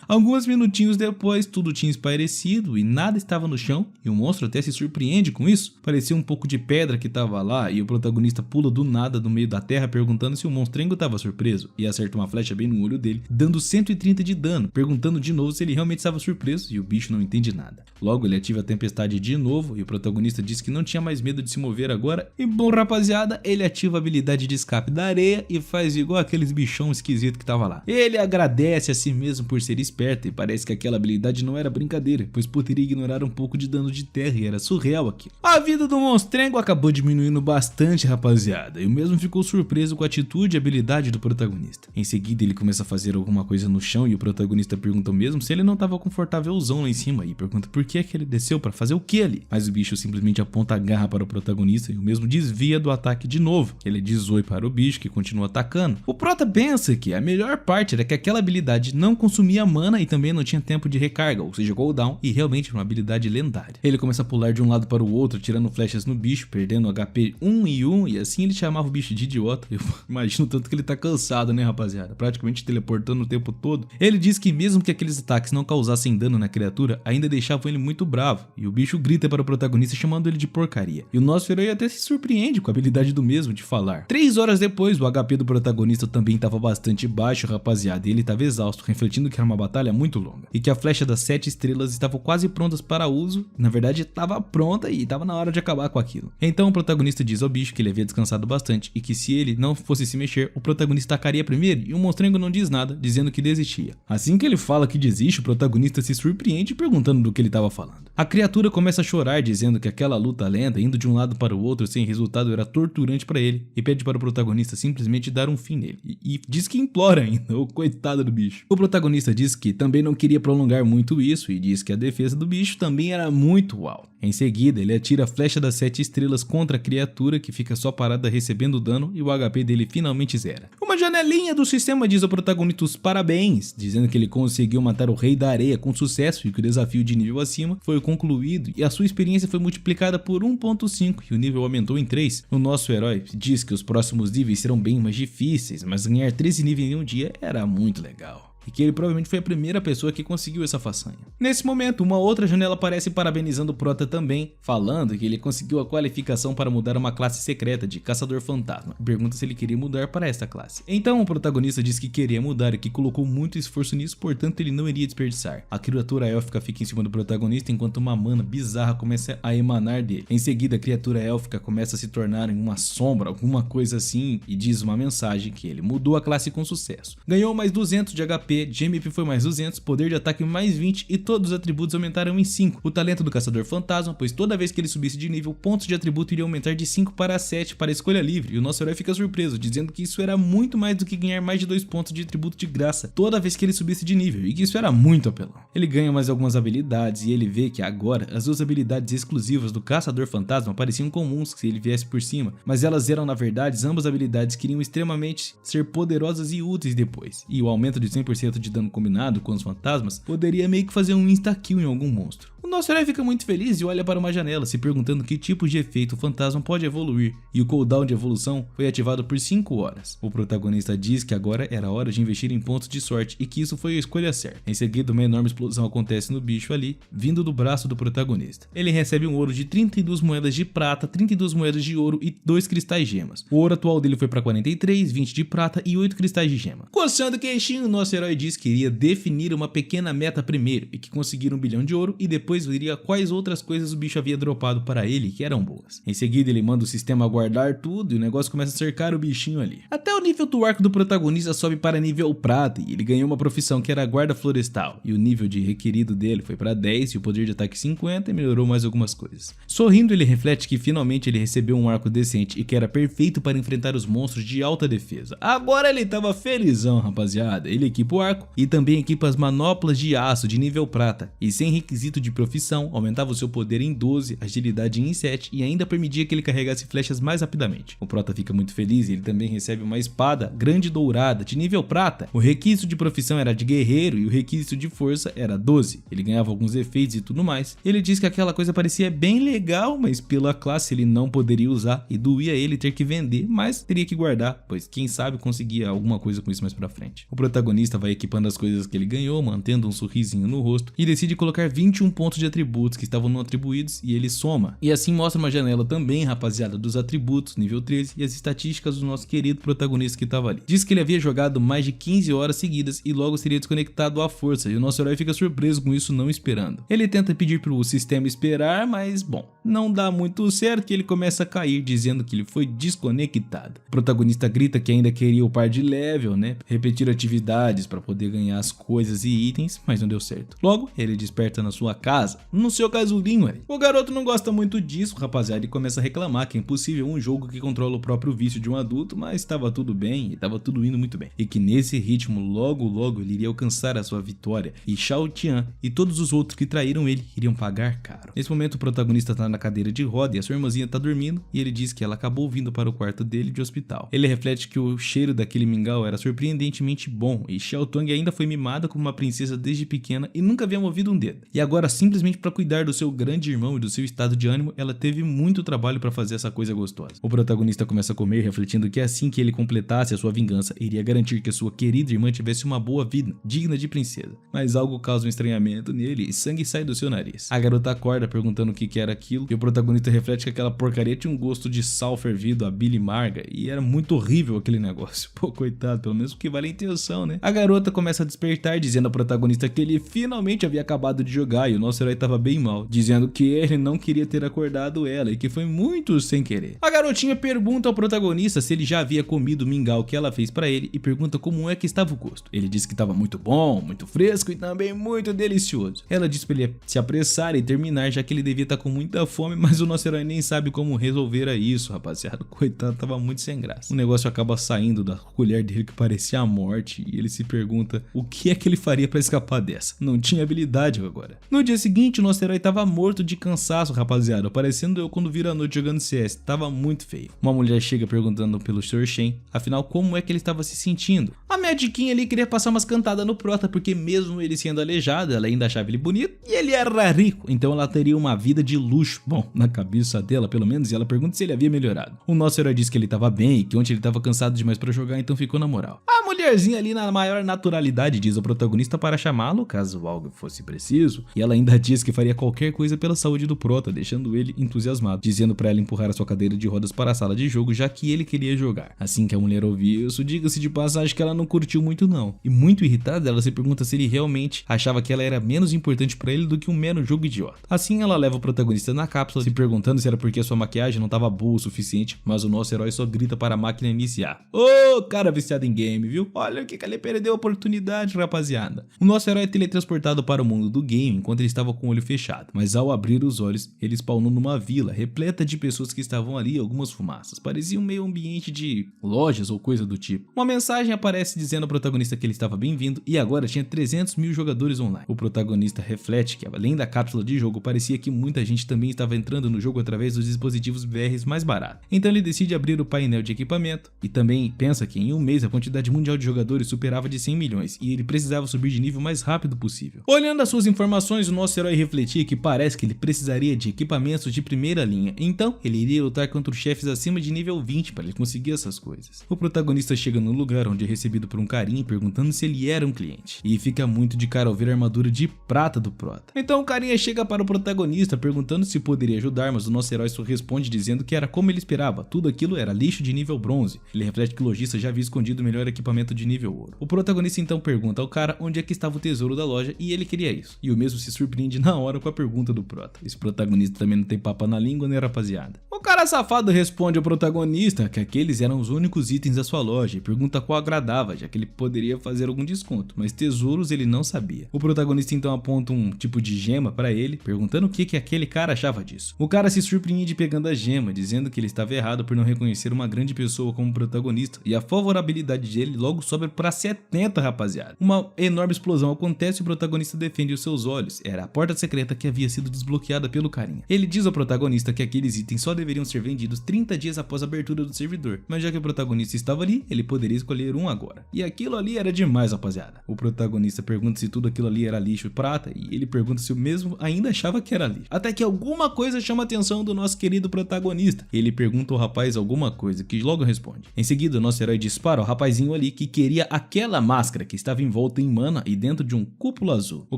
Alguns minutinhos depois, tudo tinha esparecido e nada estava no chão, e o monstro até se surpreende com isso. Parecia um pouco de pedra que tava lá, e o protagonista pula do nada no meio da terra perguntando se o monstrengo tava surpreso, e acerta uma flecha bem no olho dele, dando 130 de dano, perguntando de novo se ele realmente estava surpreso, e o bicho não entende nada. Logo ele ativa a tempestade de novo, e o protagonista diz que não tinha mais medo de se mover agora, e bom, rapaziada, ele ativa a habilidade de escape da areia e faz igual aqueles bichão esquisito que tava lá. Ele agradece a si mesmo por ser esperto, e parece que aquela habilidade não era brincadeira, pois poderia ignorar um pouco de dano de terra, e era surreal aquilo. A vida do monstrengo acabou diminuindo bastante, rapaziada, e o mesmo ficou surpreso com a atitude e habilidade do protagonista. Em seguida ele começa a fazer alguma coisa no chão, e o protagonista pergunta mesmo se ele não tava confortávelzão lá em cima, e pergunta por que ele desceu, pra fazer o que ali? Mas o bicho simplesmente aponta a garra para o protagonista, e o mesmo desvia do ataque de novo. Ele diz oi para o bicho, que continua atacando. O Prota pensa que a melhor parte era que aquela habilidade não consumia mana e também não tinha tempo de recarga, ou seja, cooldown, e realmente uma habilidade lendária. Ele começa a pular de um lado para o outro, tirando flechas no bicho, perdendo HP 1 e 1, e assim ele chamava o bicho de idiota. Eu imagino tanto que ele tá cansado, né, rapaziada? Praticamente teleportando o tempo todo. Ele diz que mesmo que aqueles ataques não causassem dano na criatura, ainda deixava deixavam ele muito bravo, e o bicho grita para o protagonista chamando ele de porcaria. E o nosso herói até se surpreende com a habilidade do mesmo de falar. 3 horas depois, o HP do protagonista também estava bastante baixo, rapaziada, e ele estava exausto, refletindo que era uma batalha muito longa, e que a flecha das 7 estrelas estavam quase prontas para uso, na verdade estava pronta e estava na hora de acabar com aquilo. Então o protagonista diz ao bicho que ele havia descansado bastante e que se ele não fosse se mexer, o protagonista atacaria primeiro, e o monstrengo não diz nada, dizendo que desistia. Assim que ele fala que desiste, o protagonista se surpreende perguntando do que ele estava falando. A criatura começa a chorar, dizendo que aquela luta lenta, indo de um lado para o outro sem resultado, era torturante para ele, e pede para o protagonista simplesmente dar um fim nele, e diz que implora ainda, o coitado do bicho. O protagonista diz que também não queria prolongar muito isso, e diz que a defesa do bicho também era muito alta. Em seguida, ele atira a flecha das 7 estrelas contra a criatura, que fica só parada recebendo dano, e o HP dele finalmente zera. Uma janelinha do sistema diz ao protagonista os parabéns, dizendo que ele conseguiu matar o Rei da Areia com sucesso e que o desafio de nível acima foi concluído e a sua experiência foi multiplicada por 1.5 e o nível aumentou em 3. O nosso herói diz que os próximos níveis serão bem mais difíceis, mas ganhar 13 níveis em um dia era muito legal. E que ele provavelmente foi a primeira pessoa que conseguiu essa façanha. Nesse momento, uma outra janela aparece parabenizando o Prota também, falando que ele conseguiu a qualificação para mudar uma classe secreta de Caçador Fantasma. Pergunta se ele queria mudar para esta classe. Então o protagonista diz que queria mudar e que colocou muito esforço nisso, portanto ele não iria desperdiçar. A criatura élfica fica em cima do protagonista enquanto uma mana bizarra começa a emanar dele. Em seguida, a criatura élfica começa a se tornar em uma sombra, alguma coisa assim, e diz uma mensagem que ele mudou a classe com sucesso. Ganhou mais 200 de HP, de MP foi mais 200, poder de ataque mais 20 e todos os atributos aumentaram em 5. O talento do Caçador Fantasma, pois toda vez que ele subisse de nível, pontos de atributo iriam aumentar de 5 para 7 para escolha livre, e o nosso herói fica surpreso, dizendo que isso era muito mais do que ganhar mais de 2 pontos de atributo de graça toda vez que ele subisse de nível, e que isso era muito apelão. Ele ganha mais algumas habilidades e ele vê que agora as duas habilidades exclusivas do Caçador Fantasma pareciam comuns se ele viesse por cima, mas elas eram na verdade ambas habilidades que iriam extremamente ser poderosas e úteis depois, e o aumento de 100% de dano combinado com os fantasmas poderia meio que fazer um insta-kill em algum monstro. O nosso herói fica muito feliz e olha para uma janela, se perguntando que tipo de efeito o fantasma pode evoluir, e o cooldown de evolução foi ativado por 5 horas. O protagonista diz que agora era hora de investir em pontos de sorte e que isso foi a escolha certa. Em seguida, uma enorme explosão acontece no bicho ali, vindo do braço do protagonista. Ele recebe um ouro de 32 moedas de prata, 32 moedas de ouro e 2 cristais gemas. O ouro atual dele foi para 43, 20 de prata e 8 cristais de gema. Coçando o queixinho, o nosso herói diz que iria definir uma pequena meta primeiro e que conseguir 1 bilhão de ouro e depois veria quais outras coisas o bicho havia dropado para ele que eram boas. Em seguida ele manda o sistema guardar tudo e o negócio começa a cercar o bichinho ali. Até o nível do arco do protagonista sobe para nível prata e ele ganhou uma profissão que era guarda florestal, e o nível de requerido dele foi para 10 e o poder de ataque 50 e melhorou mais algumas coisas. Sorrindo, ele reflete que finalmente ele recebeu um arco decente e que era perfeito para enfrentar os monstros de alta defesa. Agora ele tava felizão, rapaziada. Ele equipa o arco e também equipa as manoplas de aço de nível prata, e sem requisito de profissão aumentava o seu poder em 12, agilidade em 7 e ainda permitia que ele carregasse flechas mais rapidamente. O Prota fica muito feliz e ele também recebe uma espada grande dourada de nível prata. O requisito de profissão era de guerreiro e o requisito de força era 12. Ele ganhava alguns efeitos e tudo mais. Ele diz que aquela coisa parecia bem legal, mas pela classe ele não poderia usar e doía ele ter que vender, mas teria que guardar, pois quem sabe conseguia alguma coisa com isso mais pra frente. O protagonista vai equipando as coisas que ele ganhou, mantendo um sorrisinho no rosto, e decide colocar 21 pontos de atributos que estavam não atribuídos e ele soma. E assim mostra uma janela também, rapaziada, dos atributos, nível 13, e as estatísticas do nosso querido protagonista que estava ali. Diz que ele havia jogado mais de 15 horas seguidas e logo seria desconectado à força, e o nosso herói fica surpreso com isso, não esperando. Ele tenta pedir pro sistema esperar, mas bom, não dá muito certo, que ele começa a cair, dizendo que ele foi desconectado. O protagonista grita que ainda queria upar de level, né, repetir atividades para poder ganhar as coisas e itens, mas não deu certo. Logo, ele desperta na sua casa, no seu casulinho ali. O garoto não gosta muito disso, rapaziada, e começa a reclamar que é impossível um jogo que controla o próprio vício de um adulto, mas estava tudo bem e estava tudo indo muito bem. E que nesse ritmo, logo ele iria alcançar a sua vitória, e Shao Tian e todos os outros que traíram ele iriam pagar caro. Nesse momento o protagonista tá na cadeira de roda e a sua irmãzinha tá dormindo, e ele diz que ela acabou vindo para o quarto dele de hospital. Ele reflete que o cheiro daquele mingau era surpreendentemente bom, e Xiao Tong ainda foi mimada como uma princesa desde pequena e nunca havia movido um dedo. E agora simplesmente simplesmente para cuidar do seu grande irmão e do seu estado de ânimo, ela teve muito trabalho para fazer essa coisa gostosa. O protagonista começa a comer, refletindo que assim que ele completasse a sua vingança, iria garantir que a sua querida irmã tivesse uma boa vida, digna de princesa. Mas algo causa um estranhamento nele e sangue sai do seu nariz. A garota acorda perguntando o que era aquilo, e o protagonista reflete que aquela porcaria tinha um gosto de sal fervido, a Billy Marga, e era muito horrível aquele negócio. Pô, coitado, pelo menos porque vale a intenção, né? A garota começa a despertar, dizendo ao protagonista que ele finalmente havia acabado de jogar e o nosso herói tava bem mal, dizendo que ele não queria ter acordado ela e que foi muito sem querer. A garotinha pergunta ao protagonista se ele já havia comido o mingau que ela fez pra ele e pergunta como é que estava o gosto. Ele diz que estava muito bom, muito fresco e também muito delicioso. Ela diz pra ele se apressar e terminar, já que ele devia estar com muita fome, mas o nosso herói nem sabe como resolver isso, rapaziada. Coitado, tava muito sem graça. O negócio acaba saindo da colher dele que parecia a morte e ele se pergunta o que é que ele faria pra escapar dessa. Não tinha habilidade agora. No dia seguinte, o nosso herói tava morto de cansaço, rapaziada, parecendo eu quando vira a noite jogando CS. Tava muito feio. Uma mulher chega perguntando pelo Sr. Shen, afinal, como é que ele estava se sentindo. A Magiquinha ali queria passar umas cantadas no prota, porque mesmo ele sendo aleijado, ela ainda achava ele bonito e ele era rico, então ela teria uma vida de luxo. Bom, na cabeça dela, pelo menos, e ela pergunta se ele havia melhorado. O nosso herói diz que ele tava bem e que ontem ele tava cansado demais pra jogar, então ficou na moral. A mulherzinha ali na maior naturalidade diz ao protagonista para chamá-lo, caso algo fosse preciso, e ela ainda diz que faria qualquer coisa pela saúde do prota, deixando ele entusiasmado, dizendo pra ela empurrar a sua cadeira de rodas para a sala de jogo, já que ele queria jogar. Assim que a mulher ouviu isso, diga-se de passagem que ela não curtiu muito não. E muito irritada, ela se pergunta se ele realmente achava que ela era menos importante pra ele do que um mero jogo idiota. Assim, ela leva o protagonista na cápsula, se perguntando se era porque a sua maquiagem não tava boa o suficiente, mas o nosso herói só grita para a máquina iniciar. Ô, cara viciado em game, viu? Olha o que ele perdeu a oportunidade, rapaziada. O nosso herói é teletransportado para o mundo do game enquanto ele estava com o olho fechado, mas ao abrir os olhos, ele spawnou numa vila repleta de pessoas que estavam ali, algumas fumaças. Parecia um meio ambiente de lojas ou coisa do tipo. Uma mensagem aparece dizendo ao protagonista que ele estava bem-vindo e agora tinha 300 mil jogadores online. O protagonista reflete que, além da cápsula de jogo, parecia que muita gente também estava entrando no jogo através dos dispositivos VRs mais baratos. Então ele decide abrir o painel de equipamento e também pensa que em um mês a quantidade mundial de jogadores superava de 100 milhões e ele precisava subir de nível o mais rápido possível. Olhando as suas informações, o nosso herói refletia que parece que ele precisaria de equipamentos de primeira linha, então ele iria lutar contra os chefes acima de nível 20 para ele conseguir essas coisas. O protagonista chega no lugar onde é recebido por um carinha perguntando se ele era um cliente e fica muito de cara ao ver a armadura de prata do prota. Então o carinha chega para o protagonista perguntando se poderia ajudar, mas o nosso herói só responde dizendo que era como ele esperava, tudo aquilo era lixo de nível bronze. Ele reflete que o lojista já havia escondido o melhor equipamento de nível ouro. O protagonista então pergunta ao cara onde é que estava o tesouro da loja e ele queria isso. E o mesmo se surpreende na hora com a pergunta do prota. Esse protagonista também não tem papo na língua, né, rapaziada? O cara safado responde ao protagonista que aqueles eram os únicos itens da sua loja e pergunta qual agradava, já que ele poderia fazer algum desconto, mas tesouros ele não sabia. O protagonista então aponta um tipo de gema pra ele, perguntando o que aquele cara achava disso. O cara se surpreende pegando a gema, dizendo que ele estava errado por não reconhecer uma grande pessoa como protagonista, e a favorabilidade dele logo sobe pra 70, rapaziada. Uma enorme explosão acontece e o protagonista defende os seus olhos. Era a porta secreta que havia sido desbloqueada pelo carinha. Ele diz ao protagonista que aqueles itens só deveriam ser vendidos 30 dias após a abertura do servidor, mas já que o protagonista estava ali, ele poderia escolher um agora. E aquilo ali era demais, rapaziada. O protagonista pergunta se tudo aquilo ali era lixo e prata, e ele pergunta se o mesmo ainda achava que era lixo. Até que alguma coisa chama a atenção do nosso querido protagonista. Ele pergunta ao rapaz alguma coisa, que logo responde. Em seguida, o nosso herói dispara ao rapazinho ali que queria aquela máscara que estava envolta em mana e dentro de um cúpulo azul. O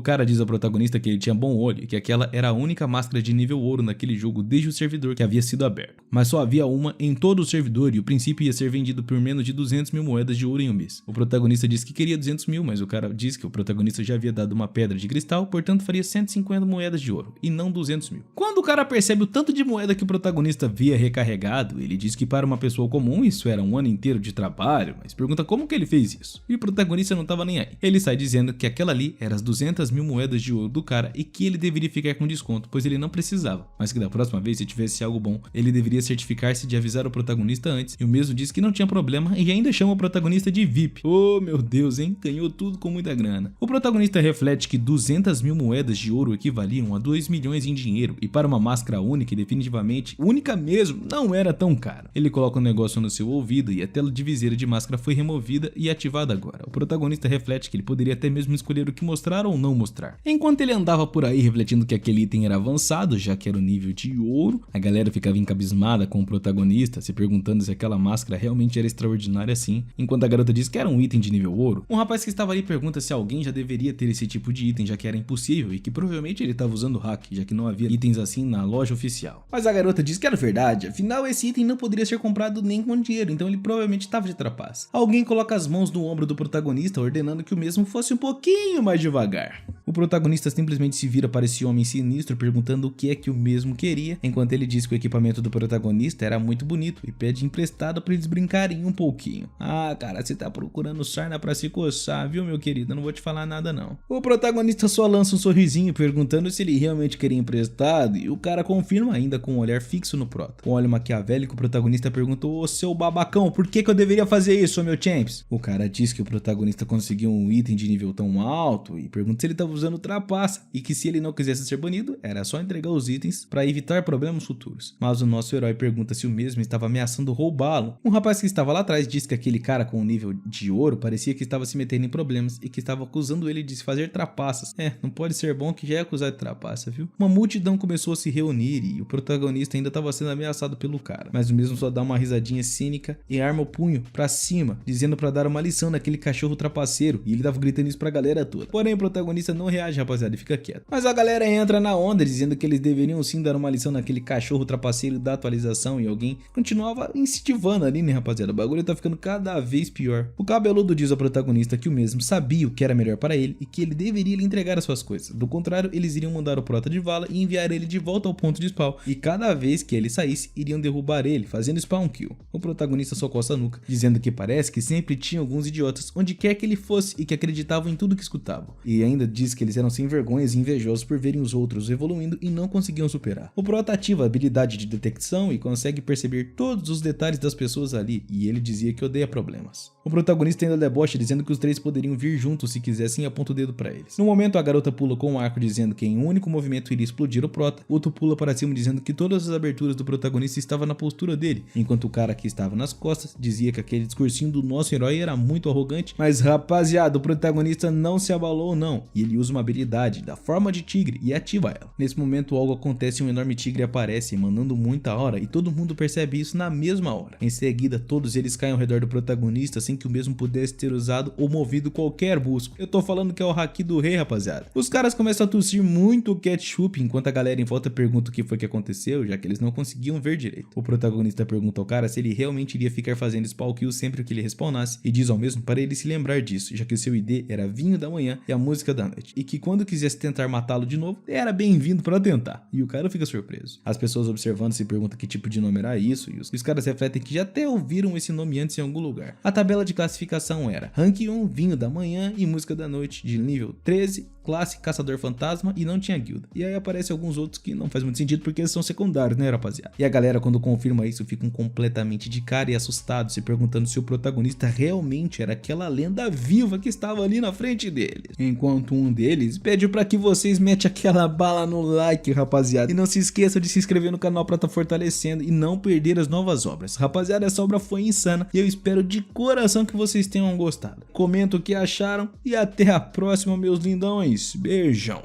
cara diz ao protagonista que ele tinha bom olho e que aquela era a única máscara de nível ouro naquele jogo desde o servidor que havia sido aberto. Mas só havia uma em todo o servidor e o princípio ia ser vendido por menos de 200 mil moedas de ouro em um mês. O protagonista disse que queria 200 mil, mas o cara diz que o protagonista já havia dado uma pedra de cristal, portanto faria 150 moedas de ouro e não 200 mil. Quando o cara percebe o tanto de moeda que o protagonista havia recarregado, ele diz que para uma pessoa comum isso era um ano inteiro de trabalho, mas pergunta como que ele fez isso. E o protagonista não estava nem aí. Ele sai dizendo que aquela ali era as 200 mil moedas de ouro do cara e que ele deveria ficar com desconto, pois ele não precisava, mas que da próxima vez, se tivesse algo bom, ele deveria certificar-se de avisar o protagonista antes. E o mesmo diz que não tinha problema e ainda chama o protagonista de VIP. Oh meu Deus, hein? Ganhou tudo com muita grana. O protagonista reflete que 200 mil moedas de ouro equivaliam a 2 milhões em dinheiro e para uma máscara única e definitivamente única mesmo, não era tão caro. Ele coloca um negócio no seu ouvido e a tela de viseira de máscara foi removida escolhida e ativada agora. O protagonista reflete que ele poderia até mesmo escolher o que mostrar ou não mostrar. Enquanto ele andava por aí refletindo que aquele item era avançado, já que era o nível de ouro, a galera ficava encabismada com o protagonista, se perguntando se aquela máscara realmente era extraordinária assim, enquanto a garota diz que era um item de nível ouro. Um rapaz que estava ali pergunta se alguém já deveria ter esse tipo de item, já que era impossível e que provavelmente ele estava usando hack, já que não havia itens assim na loja oficial. Mas a garota diz que era verdade, afinal esse item não poderia ser comprado nem com dinheiro, então ele provavelmente estava de trapaça. Alguém coloca as mãos no ombro do protagonista, ordenando que o mesmo fosse um pouquinho mais devagar. O protagonista simplesmente se vira para esse homem sinistro, perguntando o que é que o mesmo queria, enquanto ele diz que o equipamento do protagonista era muito bonito e pede emprestado para eles brincarem um pouquinho. Ah, cara, você tá procurando sarna pra se coçar, viu, meu querido? Eu não vou te falar nada não. O protagonista só lança um sorrisinho, perguntando se ele realmente queria emprestado, e o cara confirma ainda com um olhar fixo no prota. Com um olho maquiavélico, o protagonista perguntou: ô seu babacão, por que eu deveria fazer isso, meu champs? O cara diz que o protagonista conseguiu um item de nível tão alto e pergunta se ele tava usando trapaça, e que se ele não quisesse ser banido, era só entregar os itens para evitar problemas futuros. Mas o nosso herói pergunta se o mesmo estava ameaçando roubá-lo. Um rapaz que estava lá atrás diz que aquele cara com o nível de ouro parecia que estava se metendo em problemas e que estava acusando ele de se fazer trapaças. Não pode ser bom que já é acusado de trapaça, viu? Uma multidão começou a se reunir e o protagonista ainda estava sendo ameaçado pelo cara, mas o mesmo só dá uma risadinha cínica e arma o punho pra cima, dizendo pra dar uma lição naquele cachorro trapaceiro, e ele tava gritando isso pra galera toda. Porém o protagonista não reage, rapaziada, e fica quieto. Mas a galera entra na onda, dizendo que eles deveriam sim dar uma lição naquele cachorro trapaceiro da atualização, e alguém continuava incentivando ali, né, rapaziada? O bagulho tá ficando cada vez pior. O cabeludo diz ao protagonista que o mesmo sabia o que era melhor para ele e que ele deveria lhe entregar as suas coisas. Do contrário, eles iriam mandar o prota de vala e enviar ele de volta ao ponto de spawn, e cada vez que ele saísse, iriam derrubar ele, fazendo spawn kill. O protagonista só coça a nuca, dizendo que parece que sempre tinha alguns idiotas onde quer que ele fosse e que acreditavam em tudo que escutavam. E ainda diz que eles eram sem vergonhas e invejosos por verem os outros evoluindo e não conseguiam superar. O prota ativa a habilidade de detecção e consegue perceber todos os detalhes das pessoas ali, e ele dizia que odeia problemas. O protagonista ainda debocha, dizendo que os três poderiam vir juntos se quisessem, e aponta o dedo pra eles. No momento, a garota pula com um arco, dizendo que em um único movimento iria explodir o prota. O outro pula para cima, dizendo que todas as aberturas do protagonista estavam na postura dele, enquanto o cara que estava nas costas dizia que aquele discursinho do nosso herói era muito arrogante. Mas rapaziada, o protagonista não se abalou não, e ele usa uma habilidade da forma de tigre e ativa ela. Nesse momento algo acontece e um enorme tigre aparece, emanando muita aura, e todo mundo percebe isso na mesma hora. Em seguida, todos eles caem ao redor do protagonista sem que o mesmo pudesse ter usado ou movido qualquer busco. Eu tô falando que é o haki do rei, rapaziada. Os caras começam a tossir muito o ketchup, enquanto a galera em volta pergunta o que foi que aconteceu, já que eles não conseguiam ver direito. O protagonista pergunta ao cara se ele realmente iria ficar fazendo spawn kill sempre que ele respawnasse, e diz ao mesmo para ele se lembrar disso, já que o seu ID era vinho da manhã e a música da noite, e que quando quisesse tentar matá-lo de novo, era bem-vindo para tentar. E o cara fica surpreso. As pessoas observando se perguntam que tipo de nome era isso, e os caras refletem que já até ouviram esse nome antes em algum lugar. A tabela de classificação era Rank 1, vinho da manhã e música da noite, de nível 13, classe caçador fantasma, e não tinha guilda. E aí aparecem alguns outros que não faz muito sentido porque eles são secundários, né, rapaziada? E a galera, quando confirma isso, ficam completamente de cara e assustados, se perguntando se o protagonista realmente era aquela lenda viva que estava ali na frente deles. Enquanto um deles pede pra que vocês metam aquela bala no like, rapaziada. E não se esqueça de se inscrever no canal pra estar fortalecendo e não perder as novas obras. Rapaziada, essa obra foi insana e eu espero de coração que vocês tenham gostado. Comenta o que acharam e até a próxima, meus lindões. Beijão.